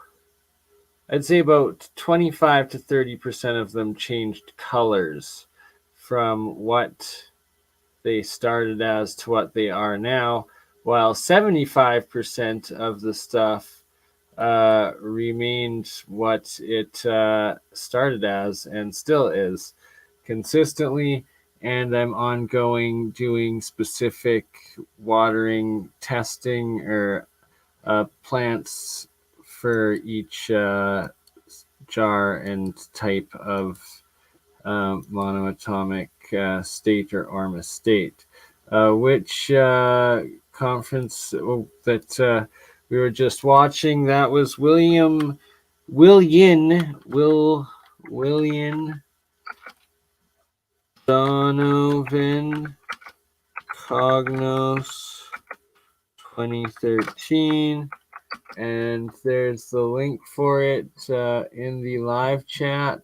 I'd say about 25 to 30% of them changed colors from what they started as to what they are now, while 75% of the stuff remained what it started as and still is consistently. And I'm ongoing doing specific watering testing or plants for each jar and type of monoatomic state or Ormus state. Which conference that we were just watching, that was William Donovan Cognos 2013, and there's the link for it in the live chat,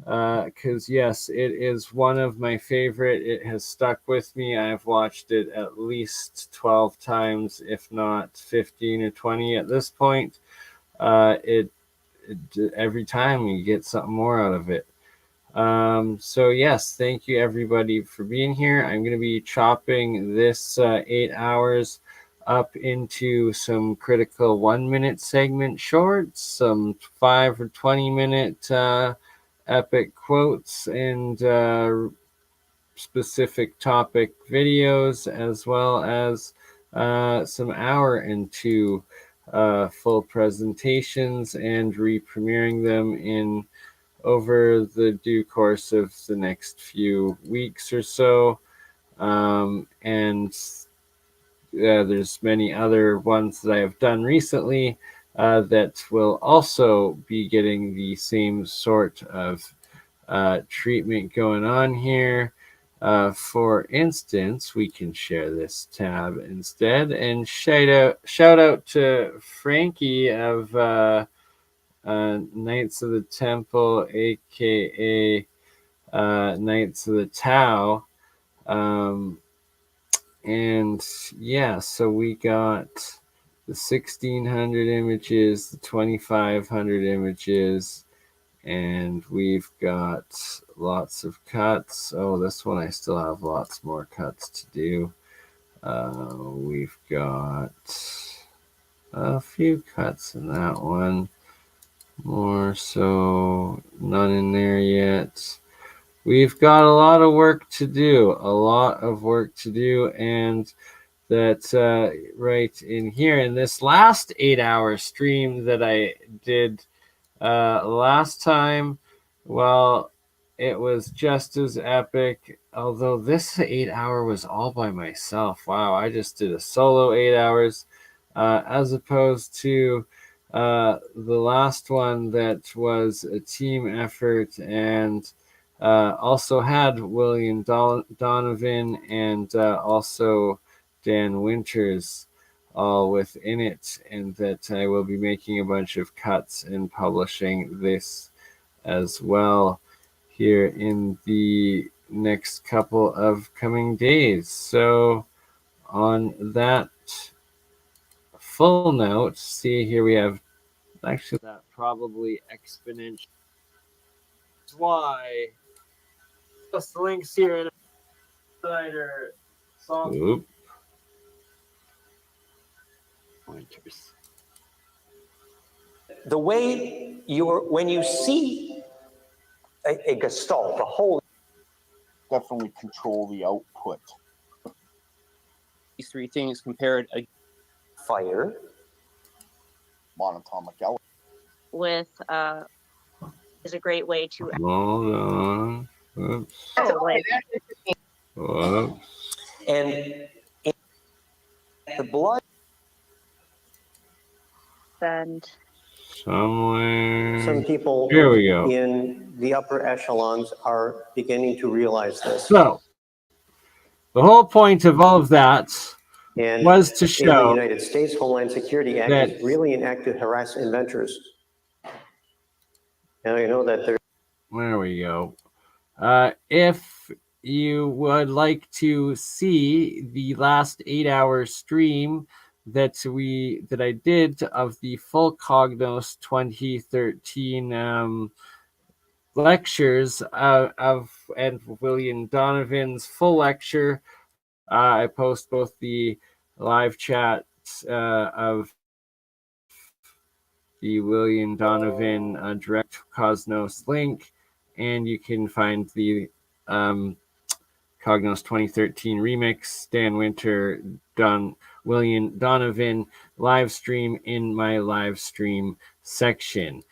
because yes, it is one of my favorite. It has stuck with me. I've watched it at least 12 times, if not 15 or 20 at this point. Every time you get something more out of it. So yes, thank you everybody for being here. I'm going to be chopping this 8 hours up into some critical 1-minute segment shorts, some 5 or 20-minute epic quotes, and specific topic videos, as well as some hour and 2 full presentations, and re-premiering them in over the due course of the next few weeks or so. And there's many other ones that I have done recently that will also be getting the same sort of treatment going on here. For instance, we can share this tab instead, and shout out to Frankie of Knights of the Temple, aka Knights of the Tau. And yeah, so we got the 1600 images, the 2500 images, and we've got lots of cuts. Oh, this one I still have lots more cuts to do. We've got a few cuts in that one, more so none in there yet. We've got a lot of work to do, and that right in here in this last 8-hour stream that I did last time, well, it was just as epic, although this 8-hour was all by myself. Wow, I just did a solo 8 hours as opposed to the last one that was a team effort, and also had William Donovan and also Dan Winters all within it, and that I will be making a bunch of cuts and publishing this as well here in the next couple of coming days. So on that full note, see here we have Actually, that probably exponential. That's why. Just the links here in Insider. Oop. Pointers. The way when you see a gestalt, a whole, definitely control the output. These three things compared a fire, monatomic element with is a great way to. Hold on. Oops. Whoops. And the blood. And somewhere. Some people Here we go. in the upper echelons are beginning to realize this. So, the whole point of all of that and was to in the show United States Homeland Security Act that is really an act to harass inventors. Now you know that there. There we go. If you would like to see the last 8-hour stream that I did of the full Cognos 2013 lectures of William Donovan's full lecture, I post both the live chat of the William Donovan direct Cosmos link, and you can find the Cognos 2013 remix, Dan Winter, William Donovan live stream in my live stream section.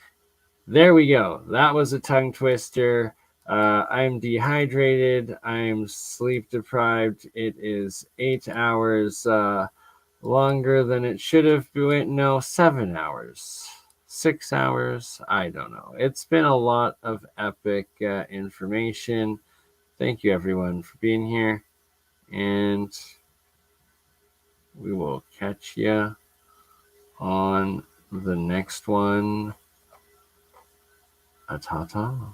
There we go. That was a tongue twister. I'm dehydrated. I'm sleep deprived. It is 8 hours longer than it should have been. No, 7 hours. 6 hours. I don't know. It's been a lot of epic information. Thank you, everyone, for being here. And we will catch you on the next one. Ta-ta.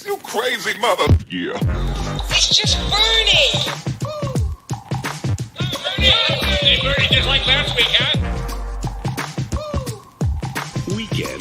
You crazy mother. Yeah. It's just BurnEye. Hey, BurnEye just like last week, huh? Weekend